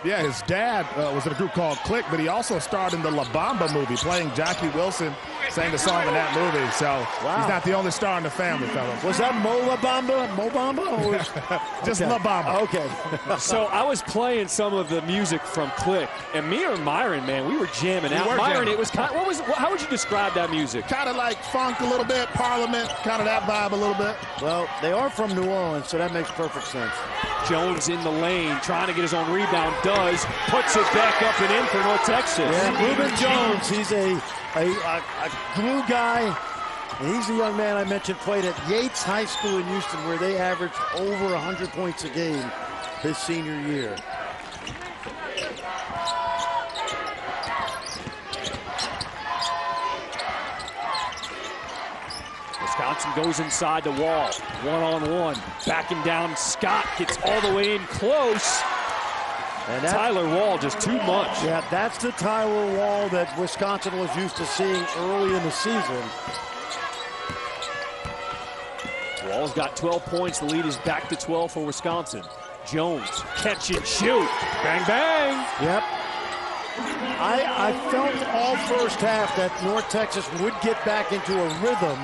Yeah, his dad was in a group called Click, but he also starred in the La Bamba movie, playing Jackie Wilson, sang the song in that movie. So wow. He's not the only star in the family, fellas. Was that Mo La Bamba? Mo Bamba? Or just okay. La Bamba. Okay. So I was playing some of the music from Click, and me or Myron, man, we were jamming out. Myron, jamming. It was kind of, how would you describe that music? Kind of like funk a little bit, Parliament, kind of that vibe a little bit. Well, they are from New Orleans, so that makes perfect sense. Jones in the lane, trying to get his own rebound, does, puts it back up and in for North Texas. Yeah, Ruben Jones, he's a glue guy, and he's the young man I mentioned played at Yates High School in Houston, where they averaged over 100 points a game his senior year. Wisconsin goes inside the wall, 1-on-1, backing down. Scott gets all the way in close. And Tyler Wall just too much. Yeah, that's the Tyler Wall that Wisconsin was used to seeing early in the season. Wall's got 12 points. The lead is back to 12 for Wisconsin. Jones, catch and shoot. Bang, bang. Yep. I felt all first half that North Texas would get back into a rhythm.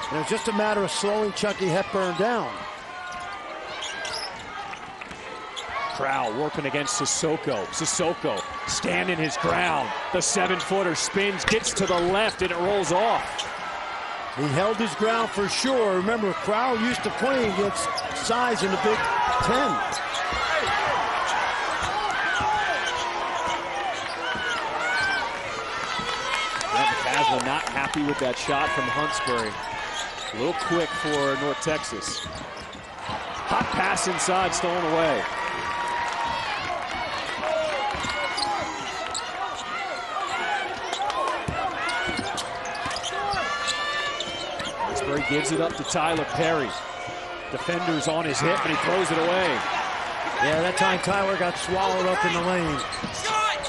And it was just a matter of slowing Chucky Hepburn down. Crowell working against Sissoko. Sissoko standing his ground. The 7-footer spins, gets to the left, and it rolls off. He held his ground for sure. Remember, Crowell used to playing against size in the Big Ten. McCaslin not happy with that shot from Huntsbury. A little quick for North Texas. Hot pass inside, stolen away. Huntsbury gives it up to Tyler Perry. Defender's on his hip, and he throws it away. Yeah, that time Tyler got swallowed up in the lane.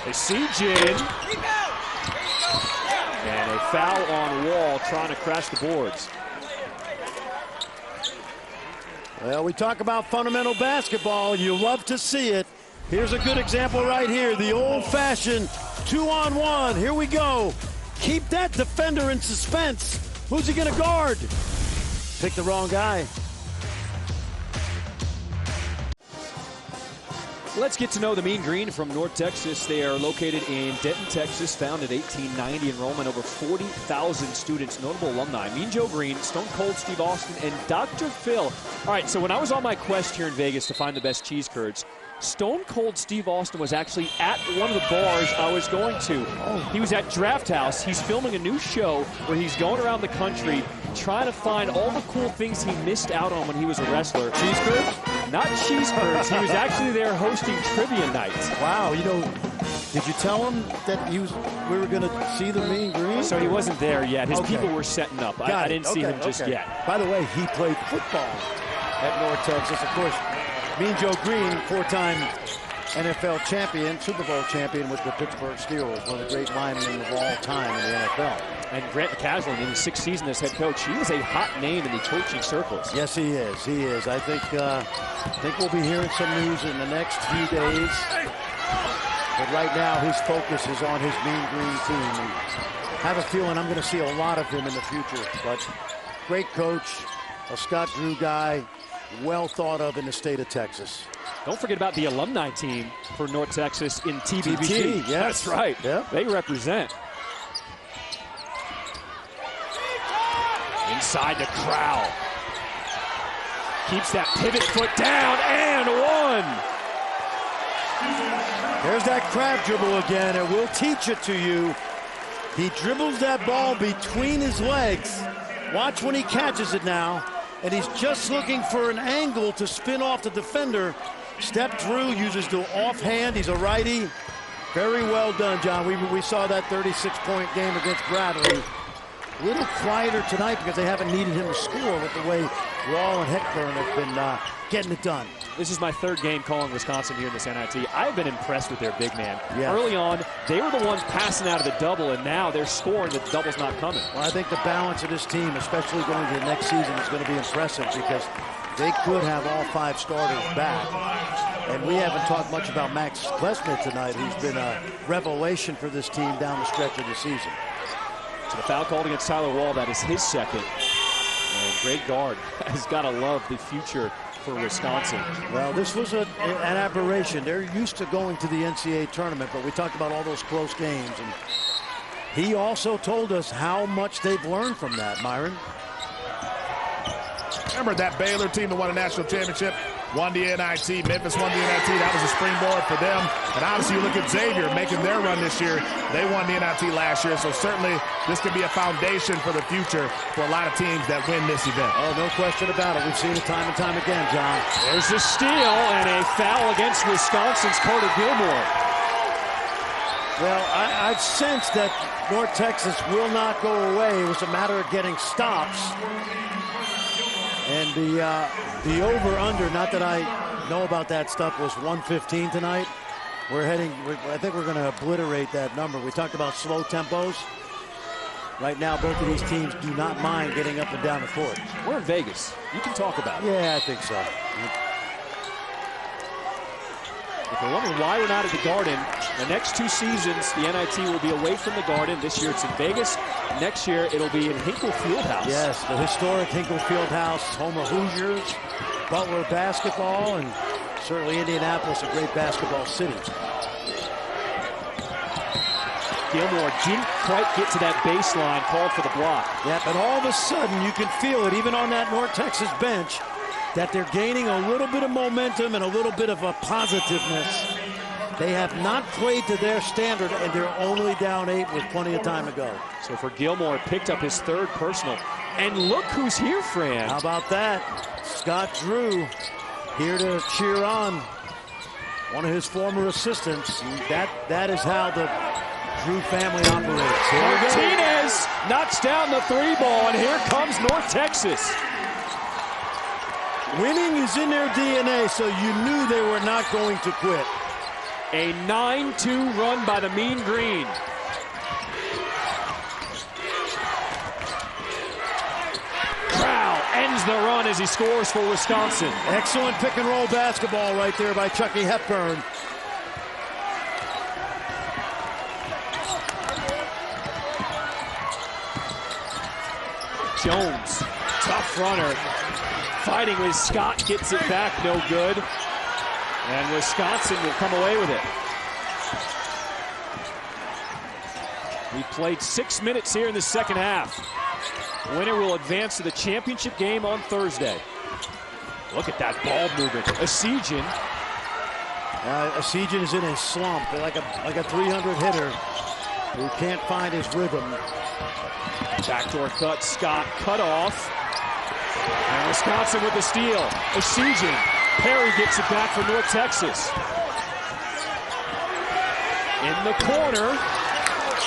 They siege in. And a foul on Wall trying to crash the boards. Well, we talk about fundamental basketball. You love to see it. Here's a good example right here. The old-fashioned 2-on-1. Here we go. Keep that defender in suspense. Who's he going to guard? Pick the wrong guy. Let's get to know the Mean Green from North Texas. They are located in Denton, Texas, founded 1890, enrollment over 40,000 students, notable alumni. Mean Joe Green, Stone Cold Steve Austin, and Dr. Phil. All right, so when I was on my quest here in Vegas to find the best cheese curds, Stone Cold Steve Austin was actually at one of the bars I was going to. He was at Draft House. He's filming a new show where he's going around the country trying to find all the cool things he missed out on when he was a wrestler. Cheese curds? Not cheese curds. He was actually there hosting trivia nights. Wow, you know, did you tell him that we were going to see the Mean Green? So he wasn't there yet. His people were setting up. I didn't see him just yet. By the way, he played football at North Texas. Of course, Mean Joe Green, 4-time NFL champion, Super Bowl champion with the Pittsburgh Steelers, one of the great linemen of all time in the NFL. And Grant McCaslin, in his 6th season as head coach, he is a hot name in the coaching circles. Yes, he is. He is. I think we'll be hearing some news in the next few days. But right now, his focus is on his Mean Green team. And I have a feeling I'm going to see a lot of him in the future. But great coach, a Scott Drew guy, well thought of in the state of Texas. Don't forget about the alumni team for North Texas in TBT. TBT, yes. That's right. Yep. They represent. Inside the crowd. Keeps that pivot foot down and one. There's that crab dribble again, and we'll teach it to you. He dribbles that ball between his legs. Watch when he catches it now. And he's just looking for an angle to spin off the defender. Step through, uses the offhand. He's a righty. Very well done, John. We saw that 36-point game against Bradley. A little quieter tonight because they haven't needed him to score with the way Rawl and Heckburn have been getting it done. This is my 3rd game calling Wisconsin here in this NIT. I've been impressed with their big man. Yes. Early on, they were the ones passing out of the double, and now they're scoring. The double's not coming. Well, I think the balance of this team, especially going to the next season, is going to be impressive because they could have all 5 starters back. And we haven't talked much about Max Klesmith tonight, who's been a revelation for this team down the stretch of the season. So the foul called against Tyler Wall, that is his 2nd. And great guard has got to love the future for Wisconsin. Well, this was an aberration. They're used to going to the NCAA tournament, but we talked about all those close games. And he also told us how much they've learned from that, Myron. Remember that Baylor team that won a national championship? Won the NIT. Memphis won the NIT. That was a springboard for them. And obviously, you look at Xavier making their run this year. They won the NIT last year. So certainly, this could be a foundation for the future for a lot of teams that win this event. Oh, no question about it. We've seen it time and time again, John. There's a steal and a foul against Wisconsin's Carter Gilmore. Well, I've sensed that North Texas will not go away. It was a matter of getting stops. And the over-under, not that I know about that stuff, was 115 tonight. I think we're going to obliterate that number. We talked about slow tempos. Right now, both of these teams do not mind getting up and down the court. We're in Vegas. You can talk about it. Yeah, I think so. If you're wondering why we're not at the Garden, the next 2 seasons, the NIT will be away from the Garden. This year it's in Vegas. Next year it'll be in Hinkle Fieldhouse. Yes, the historic Hinkle Fieldhouse, home of Hoosiers, Butler basketball, and certainly Indianapolis, a great basketball city. Gilmore didn't quite get to that baseline, called for the block. Yeah, but all of a sudden you can feel it, even on that North Texas bench, that they're gaining a little bit of momentum and a little bit of a positiveness. They have not played to their standard, and they're only down 8 with plenty of time to go. So for Gilmore, picked up his 3rd personal. And look who's here, Fran. How about that? Scott Drew here to cheer on one of his former assistants. That is how the Drew family operates. Martinez knocks down the 3-ball, and here comes North Texas. Winning is in their DNA, so you knew they were not going to quit. A 9-2 run by the Mean Green. Crow ends the run as he scores for Wisconsin. Excellent pick and roll basketball right there by Chucky Hepburn. Jones, tough runner. Fighting with Scott, gets it back, no good. And Wisconsin will come away with it. We played 6 minutes here in the second half. Winner will advance to the championship game on Thursday. Look at that ball movement. Asijian. Asijian is in a slump, like a 300 hitter who can't find his rhythm. Backdoor cut, Scott cut off. And Wisconsin with the steal. Asijian. Perry gets it back for North Texas. In the corner.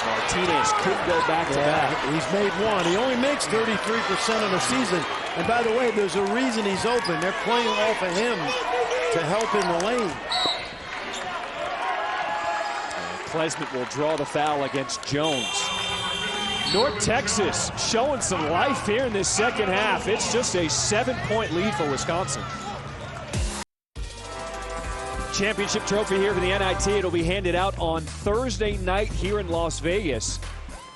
Martinez couldn't go back to back. He's made one. He only makes 33% of the season. And by the way, there's a reason he's open. They're playing off of him to help in the lane. And Klesmit will draw the foul against Jones. North Texas showing some life here in this second half. It's just a 7-point lead for Wisconsin. Championship trophy here for the NIT. It'll be handed out on Thursday night here in Las Vegas.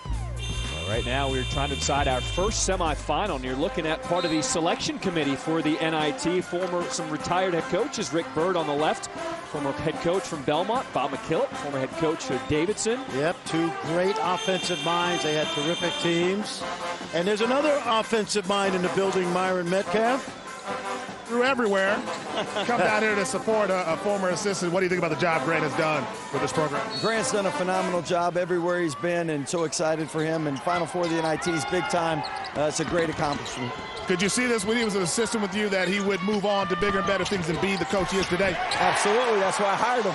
Well, right now we're trying to decide our first semifinal, and you're looking at part of the selection committee for the NIT. Some retired head coaches, Rick Byrd on the left, former head coach from Belmont, Bob McKillop, former head coach of Davidson. Yep, 2 great offensive minds. They had terrific teams. And there's another offensive mind in the building, Myron Metcalf. Through everywhere. Come down here to support a former assistant. What do you think about the job Grant has done with this program? Grant's done a phenomenal job everywhere he's been, and so excited for him. And Final Four of the NIT is big time. It's a great accomplishment. Could you see this when he was an assistant with you, that he would move on to bigger and better things and be the coach he is today? Absolutely. That's why I hired him.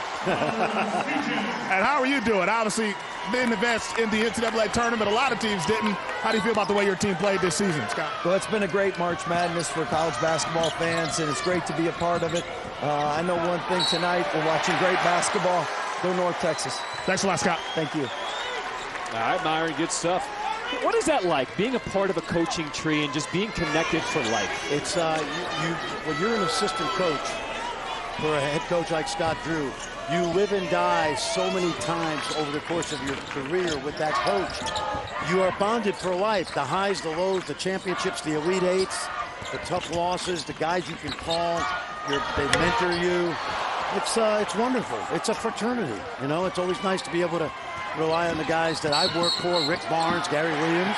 And how are you doing? Obviously, didn't invest in the NCAA tournament. A lot of teams didn't. How do you feel about the way your team played this season, Scott? Well, it's been a great March Madness for college basketball fans, and it's great to be a part of it. I know one thing tonight, we're watching great basketball. Go North Texas. Thanks a lot, Scott. Thank you. All right, Myron, good stuff. What is that like, being a part of a coaching tree and just being connected for life? It's when you're an assistant coach for a head coach like Scott Drew, you live and die so many times over the course of your career with that coach. You are bonded for life. The highs, the lows, the championships, the Elite Eights, the tough losses, the guys you can call, they mentor you. It's wonderful. It's a fraternity. You know, it's always nice to be able to rely on the guys that I've worked for, Rick Barnes, Gary Williams,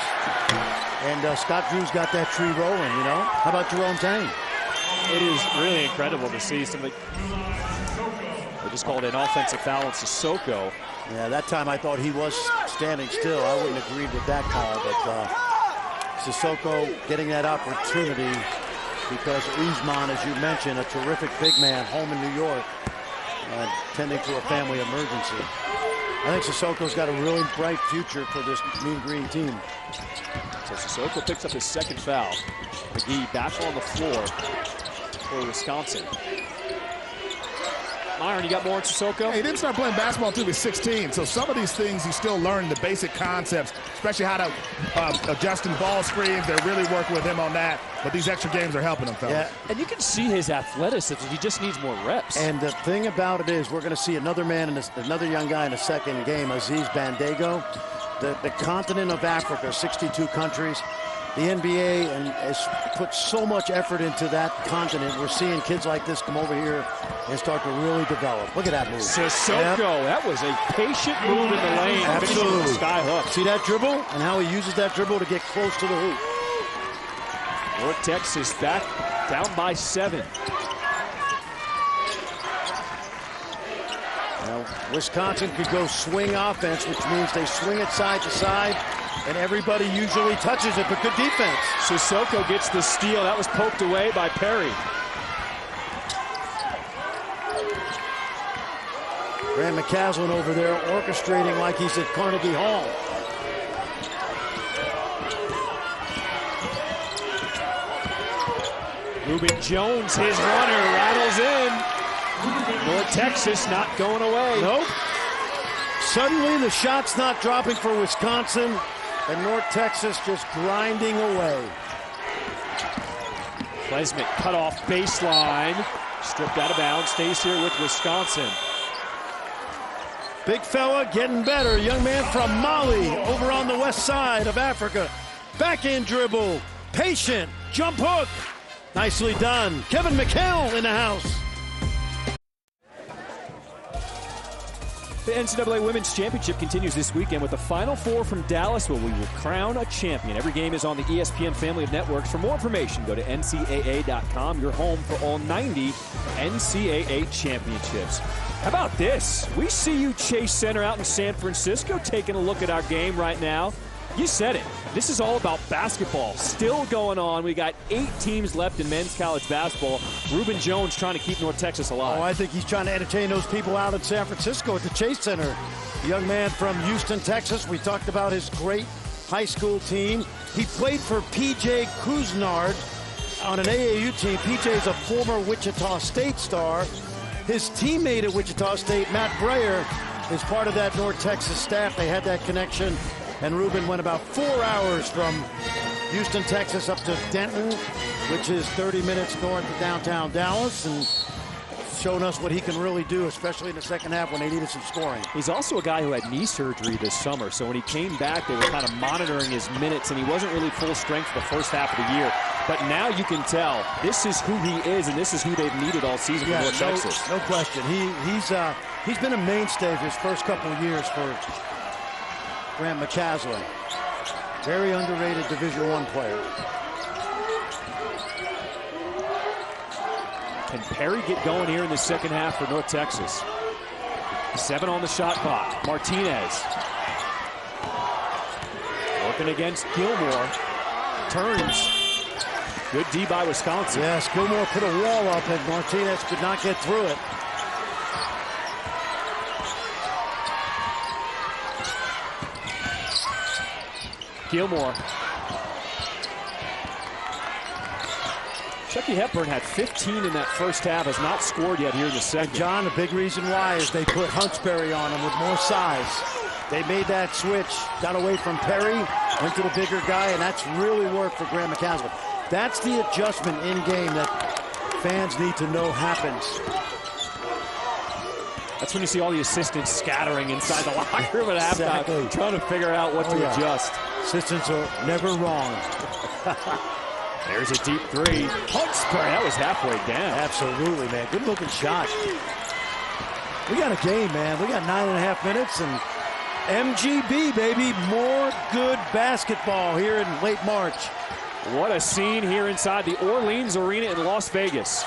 and Scott Drew's got that tree rolling, you know. How about Jerome Tang? It is really incredible to see somebody. They just called an offensive foul on Sissoko. Yeah, that time I thought he was standing still. I wouldn't have agreed with that call, but Sissoko getting that opportunity because Usman, as you mentioned, a terrific big man, home in New York, tending to a family emergency. I think Sissoko's got a really bright future for this Mean Green team. So Sissoko picks up his 2nd foul. McGee back on the floor for Wisconsin. Myron, you got more on Sissoko? Hey, he didn't start playing basketball until he was 16, so some of these things you still learn the basic concepts, especially how to adjust in ball screens. They're really working with him on that, but these extra games are helping him, fellas. Yeah. And you can see his athleticism. He just needs more reps. And the thing about it is we're going to see another man, another young guy in the second game, Aziz Bandago. The continent of Africa, 62 countries. The NBA has put so much effort into that continent. We're seeing kids like this come over here and start to really develop. Look at that move. Sissoko, that was a patient move in the lane. Absolutely. The sky hook. See that dribble and how he uses that dribble to get close to the hoop. North Texas back down by 7. Now, Wisconsin could go swing offense, which means they swing it side to side, and everybody usually touches it, but good defense. Sissoko gets the steal. That was poked away by Perry. Grant McCaslin over there orchestrating like he's at Carnegie Hall. Reuben Jones, his runner, rattles in. North Texas not going away. Nope. Suddenly the shot's not dropping for Wisconsin, and North Texas just grinding away. Klesmit cut off baseline. Stripped out of bounds, stays here with Wisconsin. Big fella getting better. Young man from Mali over on the west side of Africa. Backhand dribble. Patient. Jump hook. Nicely done. Kevin McHale in the house. The NCAA Women's Championship continues this weekend with the Final Four from Dallas, where we will crown a champion. Every game is on the ESPN family of networks. For more information, go to ncaa.com, your home for all 90 NCAA championships. How about this? We see you, Chase Center, out in San Francisco, taking a look at our game right now. You said it. This is all about basketball. Still going on. We got 8 teams left in men's college basketball. Reuben Jones trying to keep North Texas alive. Oh, I think he's trying to entertain those people out in San Francisco at the Chase Center. A young man from Houston, Texas. We talked about his great high school team. He played for P.J. Kuznard on an AAU team. P.J. is a former Wichita State star. His teammate at Wichita State, Matt Breyer, is part of that North Texas staff. They had that connection. And Reuben went about 4 hours from Houston, Texas up to Denton, which is 30 minutes north of downtown Dallas, and showing us what he can really do, especially in the second half when they needed some scoring. He's also a guy who had knee surgery this summer, so when he came back, they were kind of monitoring his minutes, and he wasn't really full strength for the first half of the year. But now you can tell this is who he is, and this is who they've needed all season for North Texas. No question. He's been a mainstay for his first couple of years for Grant McCaslin. Very underrated Division I player. Can Perry get going here in the second half for North Texas? 7 on the shot clock. Martinez. Working against Gilmore. Turns. Good D by Wisconsin. Yes, Gilmore put a wall up and Martinez could not get through it. Gilmore. Chucky Hepburn had 15 in that first half, has not scored yet here in the second. John, the big reason why is they put Huntsberry on him with more size. They made that switch, got away from Perry, went to the bigger guy, and that's really worked for Grant McCaslin. That's the adjustment in game that fans need to know happens. That's when you see all the assistants scattering inside the locker room at halftime, trying to figure out what to adjust. Assistants are never wrong. There's a deep 3. Huntsberry, that was halfway down. Absolutely, man. Good looking shot. We got a game, man. We got 9.5 minutes, and MGB, baby. More good basketball here in late March. What a scene here inside the Orleans Arena in Las Vegas.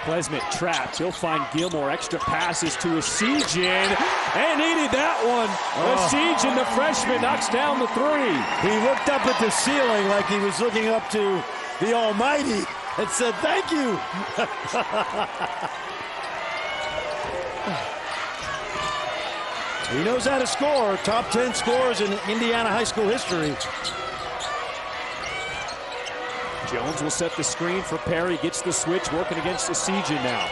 Klesmit trapped. He'll find Gilmore. Extra passes to Essegian. And needed that one. Essegian, the freshman, knocks down the 3. He looked up at the ceiling like he was looking up to the Almighty and said, thank you. He knows how to score. Top 10 scores in Indiana high school history. Jones will set the screen for Perry. Gets the switch, working against Essegian now.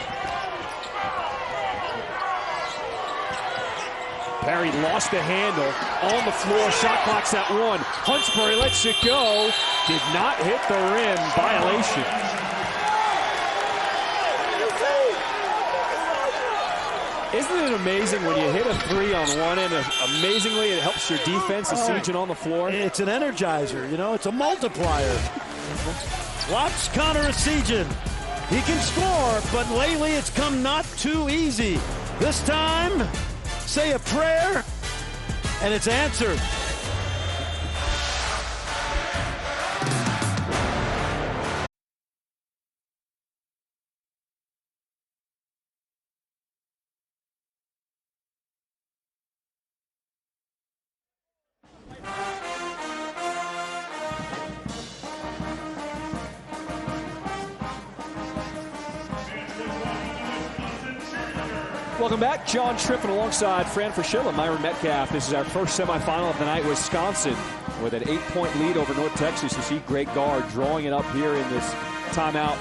Perry lost the handle on the floor. Shot clock's at 1. Huntsberry lets it go. Did not hit the rim. Violation. Isn't it amazing when you hit a 3 on one end? Amazingly, it helps your defense. Essegian on the floor. It's an energizer, you know. It's a multiplier. Watch Connor Essegian. He can score, but lately it's come not too easy. This time, say a prayer, and it's answered. Welcome back. John Triffin alongside Fran Fraschilla, Myron Metcalf. This is our first semifinal of the night. Wisconsin with an 8-point lead over North Texas. You see Greg Gard drawing it up here in this timeout.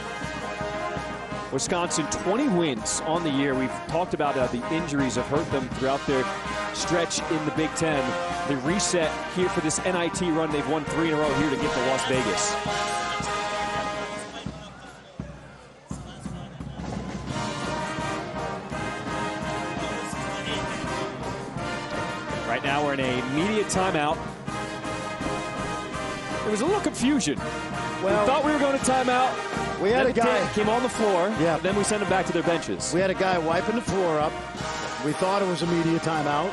Wisconsin 20 wins on the year. We've talked about the injuries have hurt them throughout their stretch in the Big Ten. The reset here for this NIT run. They've won 3 in a row here to get to Las Vegas. Right now we're in a media timeout. There was a little confusion. Well, we thought we were going to timeout. We had a guy came on the floor. Yeah. Then we sent him back to their benches. We had a guy wiping the floor up. We thought it was a media timeout.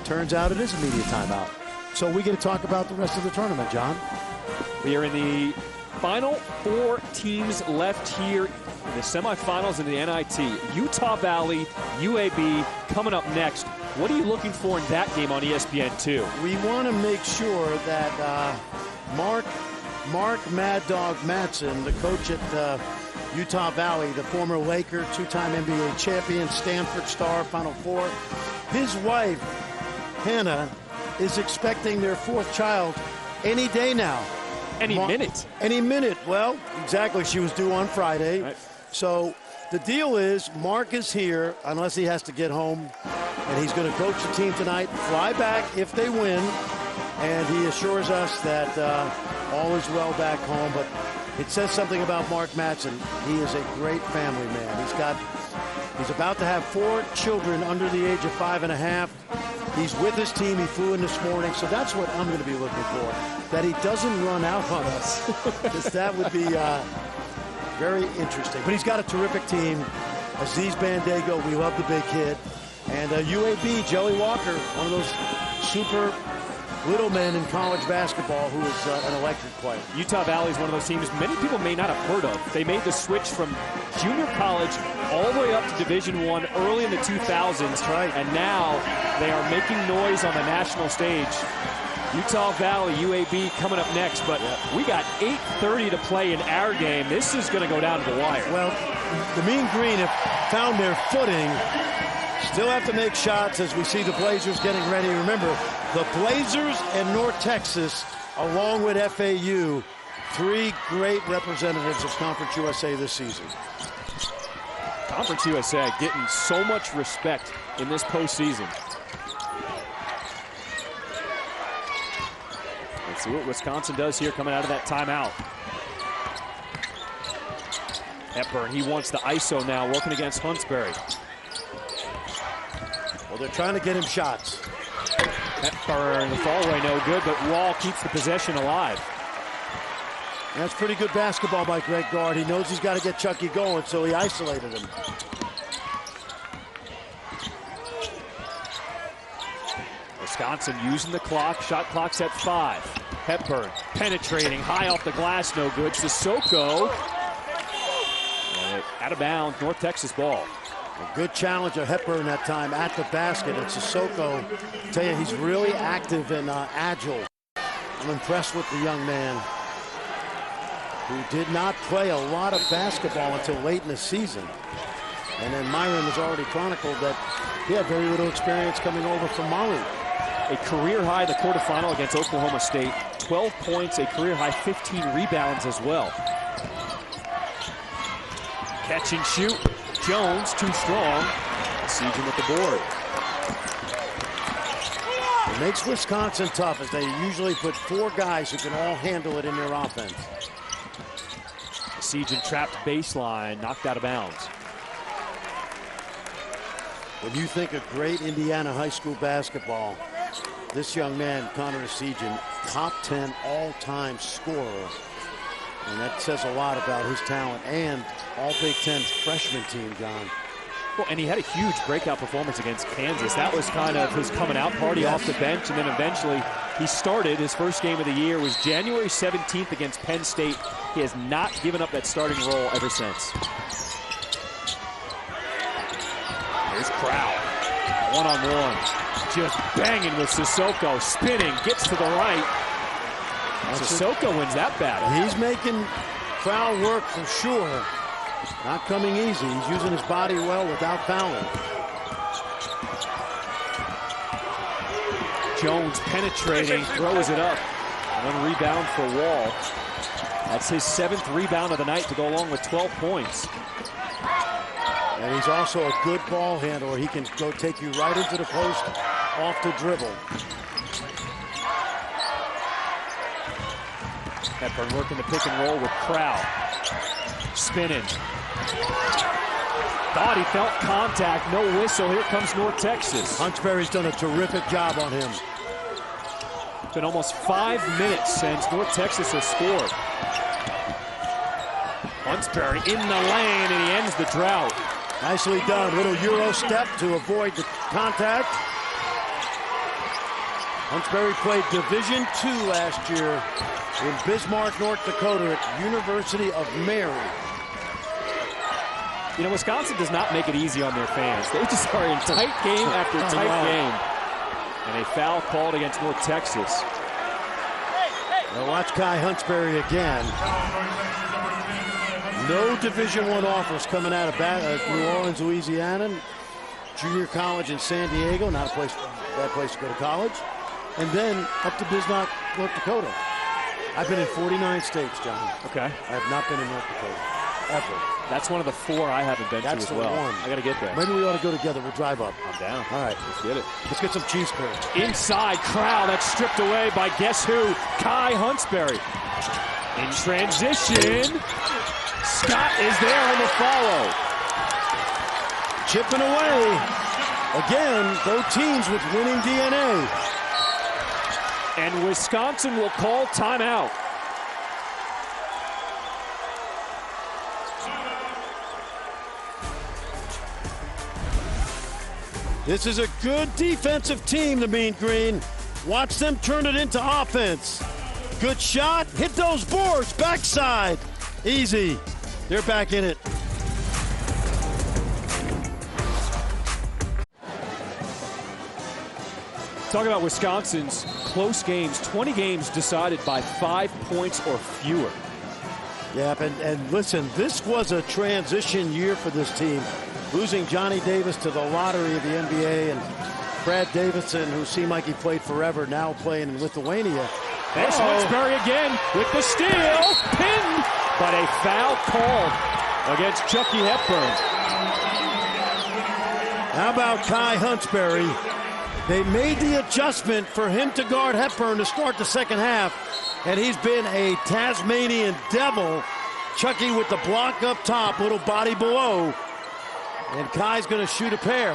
Turns out it is a media timeout. So we get to talk about the rest of the tournament, John. We are in the final 4 teams left here in the semifinals in the NIT. Utah Valley, UAB coming up next. What are you looking for in that game on ESPN2? We want to make sure that Mark Mad Dog Madsen, the coach at Utah Valley, the former Laker, 2-time NBA champion, Stanford star, Final Four, his wife, Hannah, is expecting their 4th child any day now. Any minute. Any minute. Well, exactly. She was due on Friday. Right. So the deal is Mark is here unless he has to get home, and he's going to coach the team tonight, fly back if they win, and he assures us that all is well back home. But it says something about Mark Madsen. He is a great family man. He's about to have 4 children under the age of 5.5. He's with his team. He flew in this morning. So that's what I'm going to be looking for, that he doesn't run out on us, because that would be very interesting. But he's got a terrific team. Aziz Bandego, we love the big kid. And UAB, Joey Walker, one of those super little men in college basketball who is an electric player. Utah Valley is one of those teams many people may not have heard of. They made the switch from junior college all the way up to Division I early in the 2000s. That's right. And now they are making noise on the national stage. Utah Valley, UAB coming up next, but we got 8:30 to play in our game. This is going to go down to the wire. Well, the Mean Green have found their footing. Still have to make shots as we see the Blazers getting ready. Remember, the Blazers and North Texas, along with FAU, 3 great representatives of Conference USA this season. Conference USA getting so much respect in this postseason. Let's see what Wisconsin does here coming out of that timeout. Hepburn, he wants the ISO now, working against Huntsbury. Well, they're trying to get him shots. Hepburn, the fall away no good, but Wall keeps the possession alive. That's pretty good basketball by Greg Gard. He knows he's got to get Chucky going, so he isolated him. Wisconsin using the clock. Shot clock's at 5. Hepburn penetrating high off the glass, no good. Sissoko. Out of bounds, North Texas ball. A good challenge of Hepburn that time at the basket. And Sissoko, I tell you, he's really active and agile. I'm impressed with the young man who did not play a lot of basketball until late in the season. And then Myron has already chronicled that he had very little experience coming over from Mali. A career high in the quarterfinal against Oklahoma State. 12 points, a career high 15 rebounds as well. Catch and shoot. Jones too strong. Siegen with the board. It makes Wisconsin tough as they usually put 4 guys who can all handle it in their offense. Siegen trapped baseline, knocked out of bounds. When you think of great Indiana high school basketball, this young man, Connor Siegen, top 10 all-time scorer. And that says a lot about his talent and all Big Ten freshman team, John. Well, and he had a huge breakout performance against Kansas. That was kind of his coming out party off the bench, and then eventually he started. His first game of the year was January 17th against Penn State. He has not given up that starting role ever since. Here's Crowd, one-on-one. Just banging with Sissoko, spinning, gets to the right. Sissoko wins that battle. He's making Crowd work for sure. Not coming easy. He's using his body well without fouling. Jones penetrating, throws it up. One rebound for Wall. That's his 7th rebound of the night to go along with 12 points. And he's also a good ball handler. He can go take you right into the post off the dribble. Hepburn working the pick and roll with Crow. Spinning. Thought he felt contact, no whistle. Here comes North Texas. Huntsberry's done a terrific job on him. It's been almost 5 minutes since North Texas has scored. Huntsberry in the lane, and he ends the drought. Nicely done. Little Euro step to avoid the contact. Huntsberry played Division II last year in Bismarck, North Dakota at University of Mary. You know, Wisconsin does not make it easy on their fans. They just are in tight game after tight game. And a foul called against North Texas. Well, watch Kai Huntsberry again. No Division I offers coming out of New Orleans, Louisiana. Junior college in San Diego, not a bad place to go to college. And then up to Bismarck, North Dakota. I've been in 49 states, John. Okay. I have not been in North Dakota, ever. That's one of the 4 I haven't been to as well. One. I got to get there. Maybe we ought to go together. We'll drive up. I'm down. All right. Let's get it. Let's get some cheese curds. Inside, Crow, that's stripped away by guess who? Kai Huntsberry. In transition, Scott is there on the follow. Chipping away. Again, both teams with winning DNA. And Wisconsin will call timeout. This is a good defensive team, the Mean Green. Watch them turn it into offense. Good shot. Hit those boards. Backside. Easy. They're back in it. Talk about Wisconsin's close games. 20 games decided by 5 points or fewer. Yep, and listen, this was a transition year for this team. Losing Johnny Davis to the lottery of the NBA, and Brad Davison, who seemed like he played forever, now playing in Lithuania. There's Huntsberry again with the steal. Pinned, but a foul called against Chucky Hepburn. How about Kai Huntsberry? They made the adjustment for him to guard Hepburn to start the second half, and he's been a Tasmanian devil. Chucky with the block up top, little body below. And Kai's going to shoot a pair.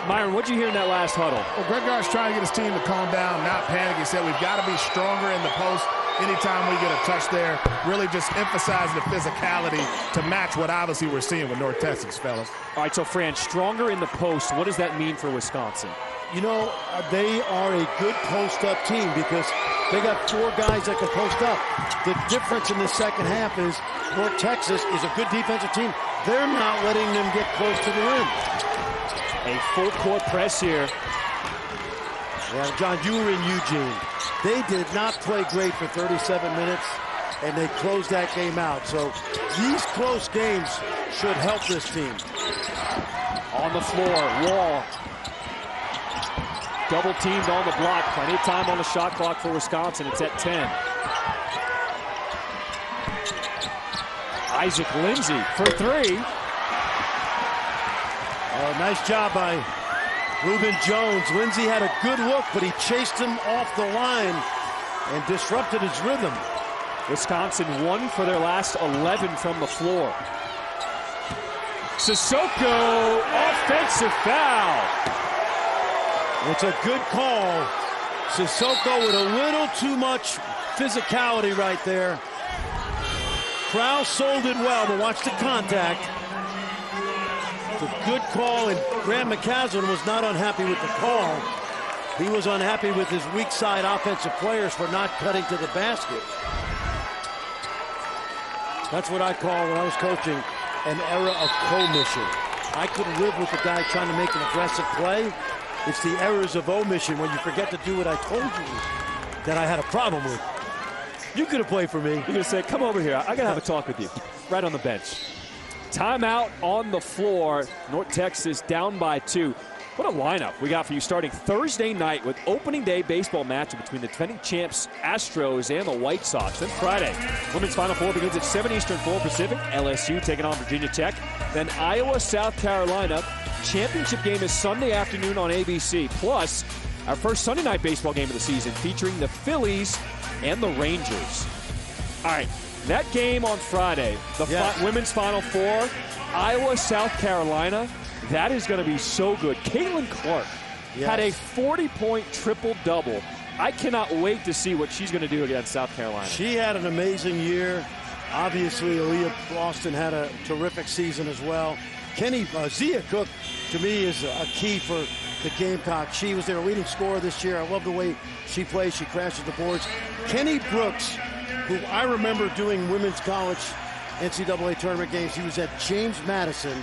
Myron, what'd you hear in that last huddle? Well, Greg Gard's trying to get his team to calm down, not panic. He said we've got to be stronger in the post. Anytime we get a touch there, really just emphasize the physicality to match what obviously we're seeing with North Texas, fellas. All right, so Fran, stronger in the post. What does that mean for Wisconsin? You know, they are a good post-up team because they got 4 guys that can post up. The difference in the second half is North Texas is a good defensive team. They're not letting them get close to the rim. A full-court press here. Yeah, John, you were in Eugene. They did not play great for 37 minutes, and they closed that game out. So these close games should help this team. On the floor, Wall. Double teamed on the block. Plenty of time on the shot clock for Wisconsin. It's at 10. Isaac Lindsey for 3. Oh, nice job by Reuben Jones. Lindsey had a good look, but he chased him off the line and disrupted his rhythm. Wisconsin 1 for their last 11 from the floor. Sissoko, offensive foul. It's a good call. Sissoko with a little too much physicality right there. Krause sold it well, but watch the contact. It's a good call, and Grant McCaslin was not unhappy with the call. He was unhappy with his weak side offensive players for not cutting to the basket. That's what I call, when I was coaching, an era of commission. I could live with the guy trying to make an aggressive play. It's the errors of omission when you forget to do what I told you that I had a problem with. You could have played for me. You're going to say, come over here. I got to have a talk with you. Right on the bench. Timeout on the floor. North Texas down by 2. What a lineup we got for you starting Thursday night with opening day baseball matchup between the defending champs Astros and the White Sox. Then Friday, women's Final Four begins at 7 Eastern, 4 Pacific. LSU taking on Virginia Tech. Then Iowa, South Carolina. Championship game is Sunday afternoon on ABC. Plus, our first Sunday night baseball game of the season featuring the Phillies and the Rangers. All right, that game on Friday, the women's Final Four, Iowa, South Carolina. That is going to be so good. Caitlin Clark had a 40-point triple-double. I cannot wait to see what she's going to do against South Carolina. She had an amazing year. Obviously, Aaliyah Boston had a terrific season as well. Zia Cook, to me, is a key for the Gamecocks. She was their leading scorer this year. I love the way she plays. She crashes the boards. Kenny Brooks, who I remember doing women's college NCAA tournament games. He was at James Madison.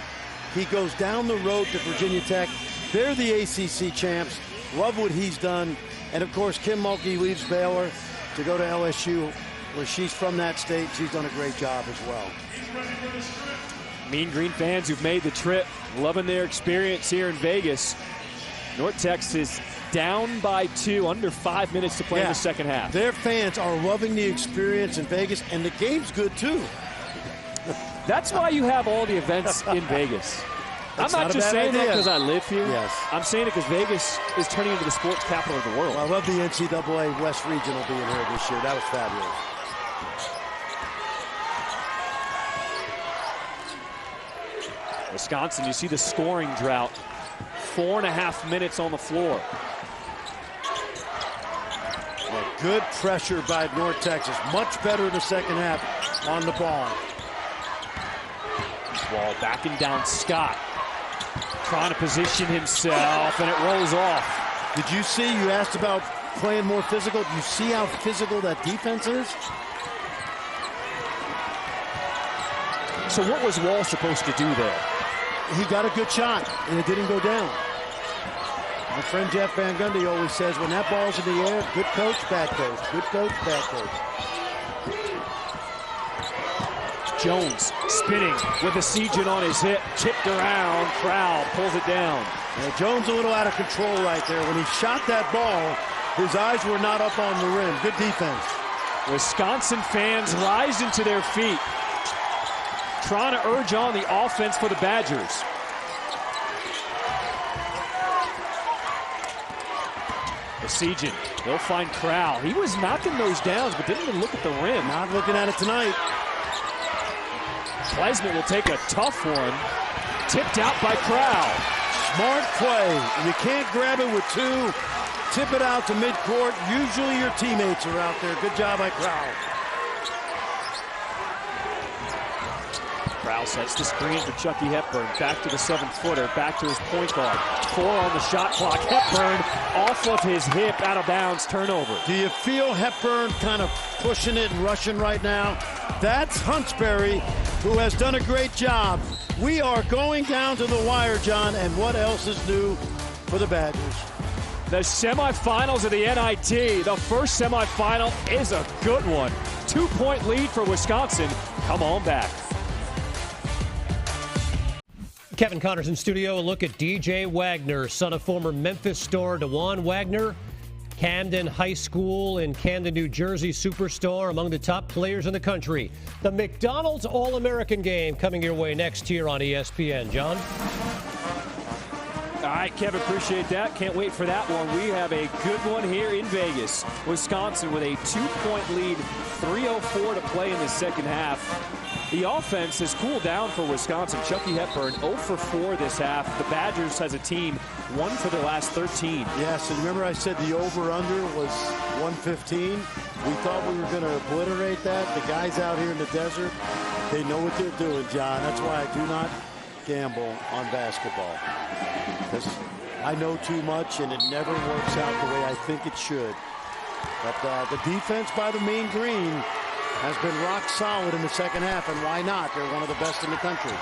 He goes down the road to Virginia Tech. They're the ACC champs. Love what he's done. And, of course, Kim Mulkey leaves Baylor to go to LSU, where she's from that state. She's done a great job as well. Mean Green fans who've made the trip, loving their experience here in Vegas. North Texas down by 2, under 5 minutes to play in the second half. Their fans are loving the experience in Vegas, and the game's good, too. That's why you have all the events in Vegas. I'm not just saying that because I live here. Yes. I'm saying it because Vegas is turning into the sports capital of the world. Well, I love the NCAA West Regional being here this year. That was fabulous. Wisconsin, you see the scoring drought. 4.5 minutes on the floor. Good pressure by North Texas. Much better in the second half on the ball. Wall backing down Scott. Trying to position himself, and it rolls off. Did you see, you asked about playing more physical. Do you see how physical that defense is? So what was Wall supposed to do there? He got a good shot, and it didn't go down. My friend Jeff Van Gundy always says, when that ball's in the air, good coach, bad coach. Good coach, bad coach. Jones spinning with a Sejan on his hip, tipped around, Crowell pulls it down. Yeah, Jones a little out of control right there. When he shot that ball, his eyes were not up on the rim. Good defense. Wisconsin fans rising to their feet, trying to urge on the offense for the Badgers. Sejan, they'll find Crowell. He was knocking those downs, but didn't even look at the rim. Not looking at it tonight. Kleisman will take a tough one. Tipped out by Crowell. Smart play. You can't grab it with 2. Tip it out to midcourt. Usually your teammates are out there. Good job by Crowell. Crowell sets the screen for Chucky Hepburn. Back to the 7-footer. Back to his point guard. 4 on the shot clock. Hepburn off of his hip, out of bounds, turnover. Do you feel Hepburn kind of pushing it and rushing right now? That's Huntsberry, who has done a great job. We are going down to the wire, John, and what else is new for the Badgers? The semifinals of the NIT. The first semifinal is a good one. 2-point lead for Wisconsin. Come on back. Kevin Connors in studio. A look at DJ Wagner, son of former Memphis star DeJuan Wagner. Camden High School in Camden, New Jersey superstar, among the top players in the country. The McDonald's All-American game coming your way next here on ESPN. John? All right, Kevin, appreciate that. Can't wait for that one. We have a good one here in Vegas. Wisconsin with a 2-point lead, 3:04 to play in the second half. The offense has cooled down for Wisconsin. Chucky Hepburn 0 for 4 this half. The Badgers as a team 1 for their last 13. Yeah, so remember I said the over-under was 115? We thought we were going to obliterate that. The guys out here in the desert, they know what they're doing, John. That's why I do not gamble on basketball. Because I know too much, and it never works out the way I think it should. But the defense by the Mean Green has been rock solid in the second half, and why not? They're one of the best in the country.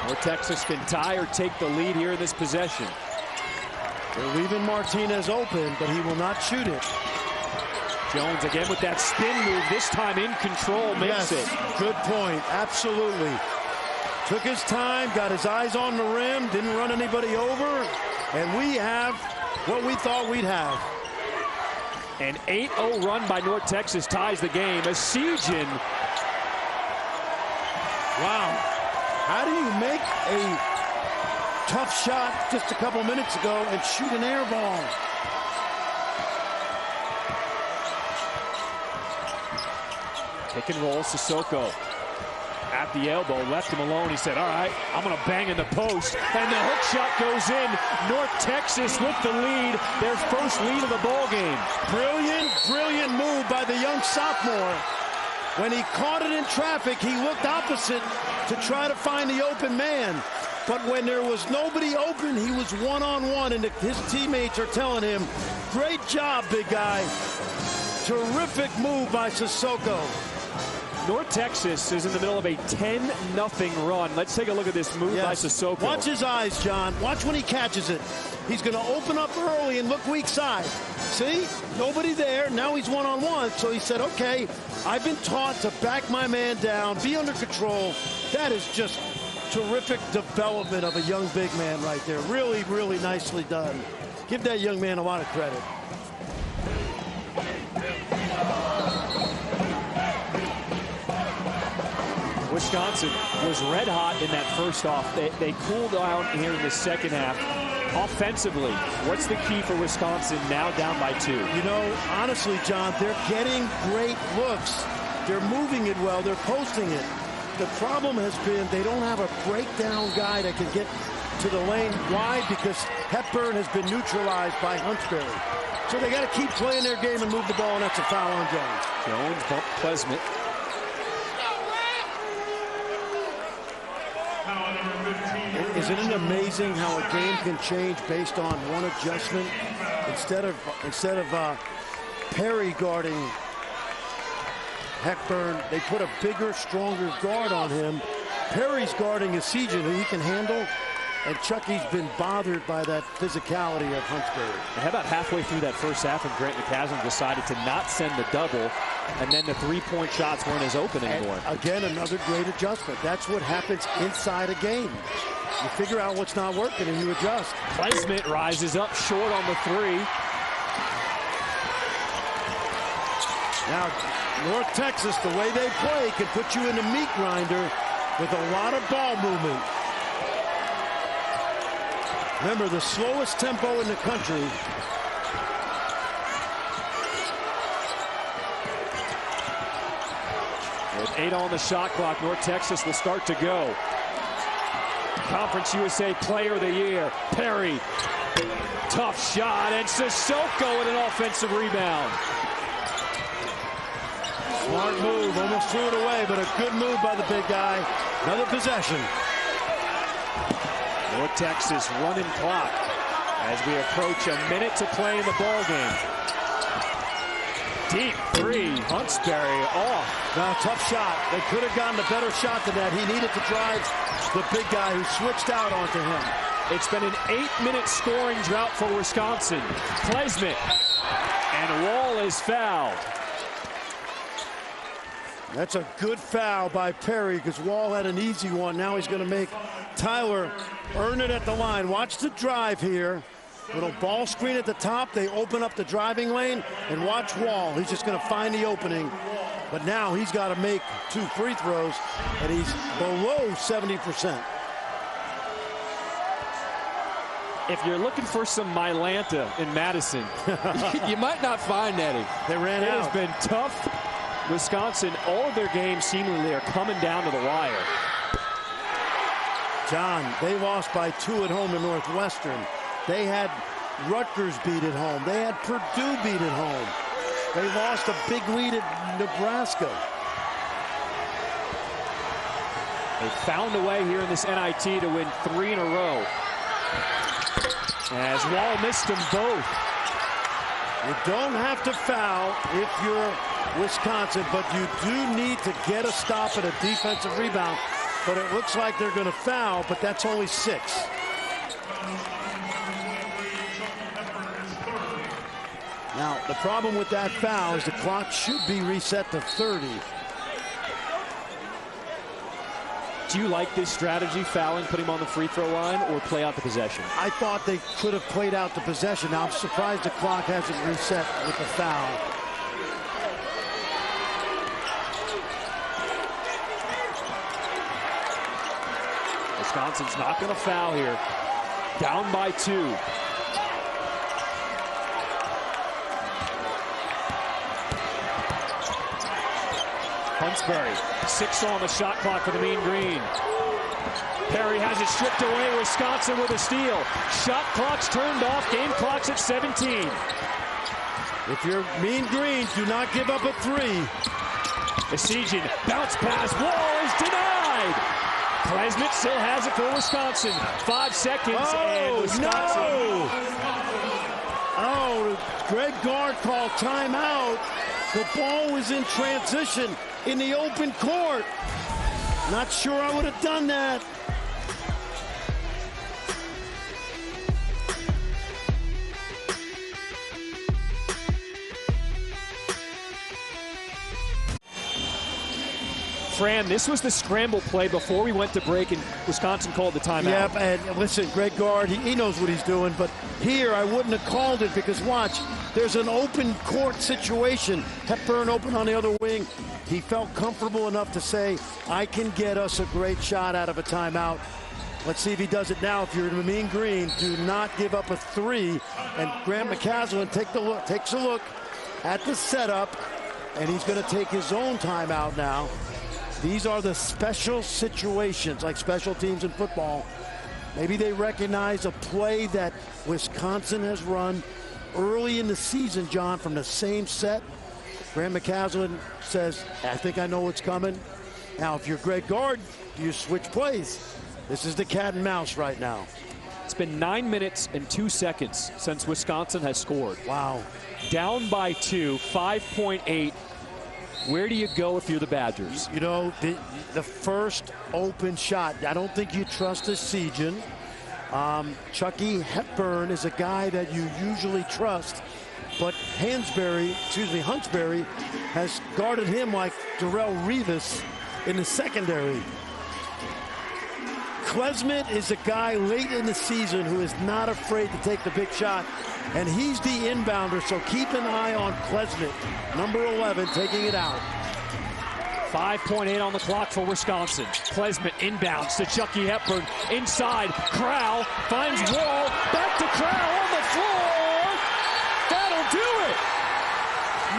North Texas can tie or take the lead here in this possession. They're leaving Martinez open, but he will not shoot it. Jones again with that spin move, this time in control, makes it. Good point, absolutely. Took his time, got his eyes on the rim, didn't run anybody over, and we have what we thought we'd have. An 8-0 run by North Texas ties the game. A siege in. Wow. How do you make a tough shot just a couple minutes ago and shoot an air ball? Pick and roll, Sissoko at the elbow, left him alone. He said, all right, I'm going to bang in the post. And the hook shot goes in. North Texas with the lead, their first lead of the ball game. Brilliant move by the young sophomore. When he caught it in traffic, he looked opposite to try to find the open man. But when there was nobody open, he was one-on-one, and his teammates are telling him, great job, big guy. Terrific move by Sissoko. North Texas is in the middle of a 10-0 run. Let's take a look at this move by Sissoko. Watch his eyes, John. Watch when he catches it. He's going to open up early and look weak side. See? Nobody there. Now he's one-on-one. So he said, okay, I've been taught to back my man down, be under control. That is just terrific development of a young big man right there. Really, really nicely done. Give that young man a lot of credit. Wisconsin was red hot in that first off. They cooled down here in the second half. Offensively, what's the key for Wisconsin now down by 2? You know, honestly, John, they're getting great looks. They're moving it well. They're posting it. The problem has been they don't have a breakdown guy that can get to the lane. Why? Because Hepburn has been neutralized by Huntsberry. So they got to keep playing their game and move the ball, and that's a foul on Jones. Jones bumped Klesmit. Isn't it amazing how a game can change based on one adjustment? Instead of Perry guarding Hepburn, they put a bigger, stronger guard on him. Perry's guarding a Sejan who he can handle, and Chucky's been bothered by that physicality of Huntsberry. How about halfway through that first half when Grant McCasland decided to not send the double, and then the three-point shots weren't as open anymore? And again, another great adjustment. That's what happens inside a game. You figure out what's not working and you adjust. Klesmit rises up short on the 3. Now, North Texas, the way they play, can put you in a meat grinder with a lot of ball movement. Remember, the slowest tempo in the country. With 8 on the shot clock, North Texas will start to go. Conference USA Player of the Year, Perry. Tough shot, and Sissoko with an offensive rebound. Smart move, almost threw it away, but a good move by the big guy. Another possession. North Texas running clock as we approach a minute to play in the ball game. Deep 3, Huntsberry off. Now, tough shot. They could have gotten a better shot than that. He needed to drive the big guy who switched out onto him. It's been an 8-minute scoring drought for Wisconsin. Klesmit, and Wall is fouled. That's a good foul by Perry because Wall had an easy one. Now he's going to make Tyler earn it at the line. Watch the drive here. Little ball screen at the top. They open up the driving lane, and watch Wall. He's just going to find the opening. But now he's got to make 2 free throws, and he's below 70%. If you're looking for some Mylanta in Madison, you might not find any. They ran out. It has been tough. Wisconsin, all of their games seemingly are coming down to the wire. John, they lost by 2 at home to Northwestern. They had Rutgers beat at home. They had Purdue beat at home. They lost a big lead at Nebraska. They found a way here in this NIT to win 3 in a row. As Wall missed them both. You don't have to foul if you're Wisconsin, but you do need to get a stop at a defensive rebound. But it looks like they're going to foul, but that's only 6. Now, the problem with that foul is the clock should be reset to 30. Do you like this strategy, fouling, put him on the free throw line, or play out the possession? I thought they could have played out the possession. Now, I'm surprised the clock hasn't reset with the foul. Wisconsin's not going to foul here. Down by 2. Huntsberry, 6 on the shot clock for the Mean Green. Perry has it stripped away. Wisconsin with a steal. Shot clock's turned off. Game clock's at 17. If you're Mean Green, do not give up a 3. Esigian, bounce pass. Wall is denied. Klesmit still has it for Wisconsin. 5 seconds, and Wisconsin. No! Oh, Greg Gard called timeout. The ball was in transition in the open court. Not sure I would have done that. Fran, this was the scramble play before we went to break, and Wisconsin called the timeout. Yep, and listen, Greg Gard, he knows what he's doing, but here I wouldn't have called it because, watch, there's an open court situation. Hepburn open on the other wing. He felt comfortable enough to say, I can get us a great shot out of a timeout. Let's see if he does it now. If you're in the Mean Green, do not give up a 3. And Grant McCasland takes a look at the setup, and he's going to take his own timeout now. These are the special situations, like special teams in football. Maybe they recognize a play that Wisconsin has run early in the season, John, from the same set. Grant McCasland says, I think I know what's coming. Now, if you're Greg Gard, you switch plays. This is the cat and mouse right now. It's been 9 minutes and 2 seconds since Wisconsin has scored. Wow. Down by 2, 5.8. Where do you go if you're the Badgers? You know, the first open shot, I don't think you trust Esigian. Chucky Hepburn is a guy that you usually trust, but Huntsberry has guarded him like Darrelle Revis in the secondary. Klesmit is a guy late in the season who is not afraid to take the big shot, and he's the inbounder, so keep an eye on Klesmit, number 11, taking it out. 5.8 on the clock for Wisconsin. Klesmit inbounds to Chucky Hepburn. Inside, Crowell finds Wall. Back to Crowell on the floor. That'll do it.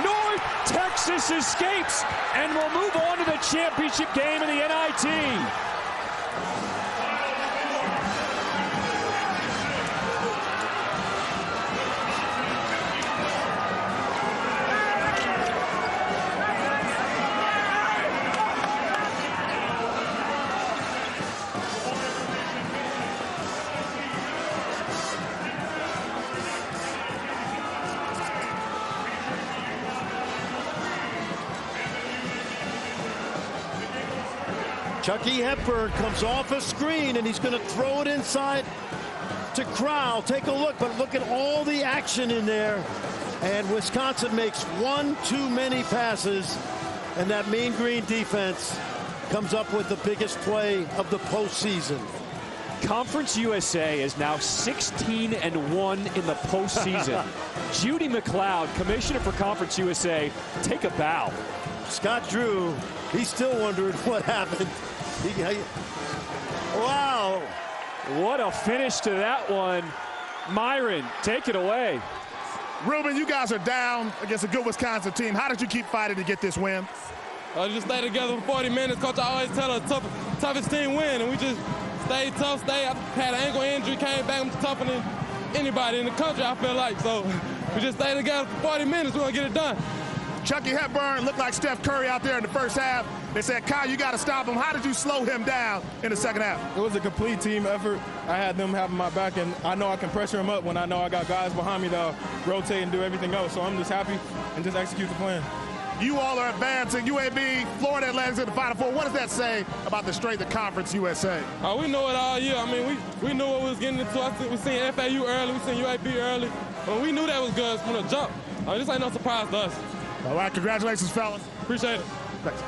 North Texas escapes and will move on to the championship game in the NIT. Chucky Hepburn comes off a screen, and he's going to throw it inside to Crowell. Take a look, but look at all the action in there. And Wisconsin makes one too many passes, and that Mean Green defense comes up with the biggest play of the postseason. Conference USA is now 16-1 in the postseason. Judy McLeod, commissioner for Conference USA, take a bow. Scott Drew, he's still wondering what happened. Wow. What a finish to that one. Myron, take it away. Ruben, you guys are down against a good Wisconsin team. How did you keep fighting to get this win? Just stay together for 40 minutes. Coach, I always tell us toughest team win, and we just stayed tough. I had an ankle injury, came back. I'm tougher than anybody in the country, I feel like. So we just stayed together for 40 minutes. We're going to get it done. Chucky Hepburn looked like Steph Curry out there in the first half. They said, Kyle, you got to stop him. How did you slow him down in the second half? It was a complete team effort. I had them having my back, and I know I can pressure him up when I know I got guys behind me that'll rotate and do everything else. So I'm just happy and just execute the plan. You all are advancing. UAB, Florida Atlantic in the Final Four. What does that say about the strength of Conference USA? We know it all year. I mean, we knew what we was getting into. We seen FAU early. We seen UAB early. But we knew that was good from the jump. This ain't no surprise to us. All right, congratulations, fellas. Appreciate it. Thanks.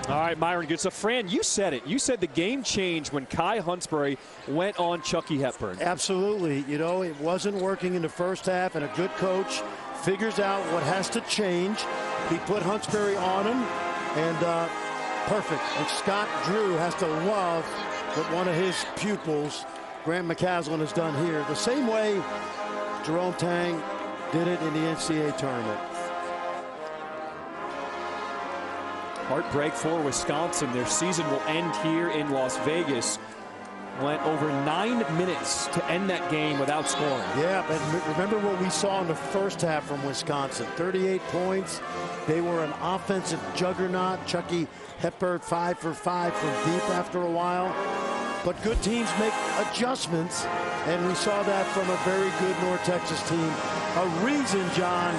All right, Myron gets a Fran. You said it. You said the game changed when Kai Huntsbury went on Chucky Hepburn. Absolutely. You know, it wasn't working in the first half, and a good coach figures out what has to change. He put Huntsbury on him, and perfect. And Scott Drew has to love what one of his pupils, Grant McCaslin, has done here. The same way Jerome Tang did it in the NCAA tournament. Heartbreak for Wisconsin. Their season will end here in Las Vegas. Went over 9 minutes to end that game without scoring. Yeah, but remember what we saw in the first half from Wisconsin. 38 points. They were an offensive juggernaut. Chucky Hepburn 5 for 5 from deep after a while. But good teams make adjustments, and we saw that from a very good North Texas team. A reason, John,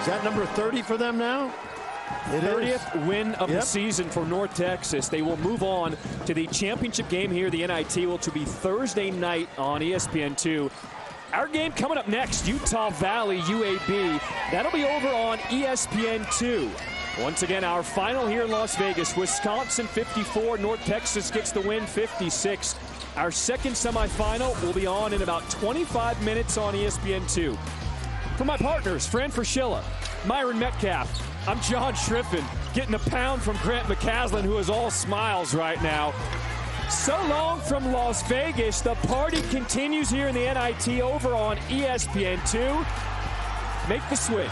is that number 30 for them now? 30th win of the season for North Texas. They will move on to the championship game here. The NIT will to be Thursday night on ESPN2. Our game coming up next, Utah Valley UAB. That'll be over on ESPN2. Once again, our final here in Las Vegas. Wisconsin 54, North Texas gets the win 56. Our second semifinal will be on in about 25 minutes on ESPN2. For my partners, Fran Fraschilla, Myron Metcalf, I'm John Schriffen, getting a pound from Grant McCaslin, who is all smiles right now. So long from Las Vegas. The party continues here in the NIT over on ESPN2. Make the switch.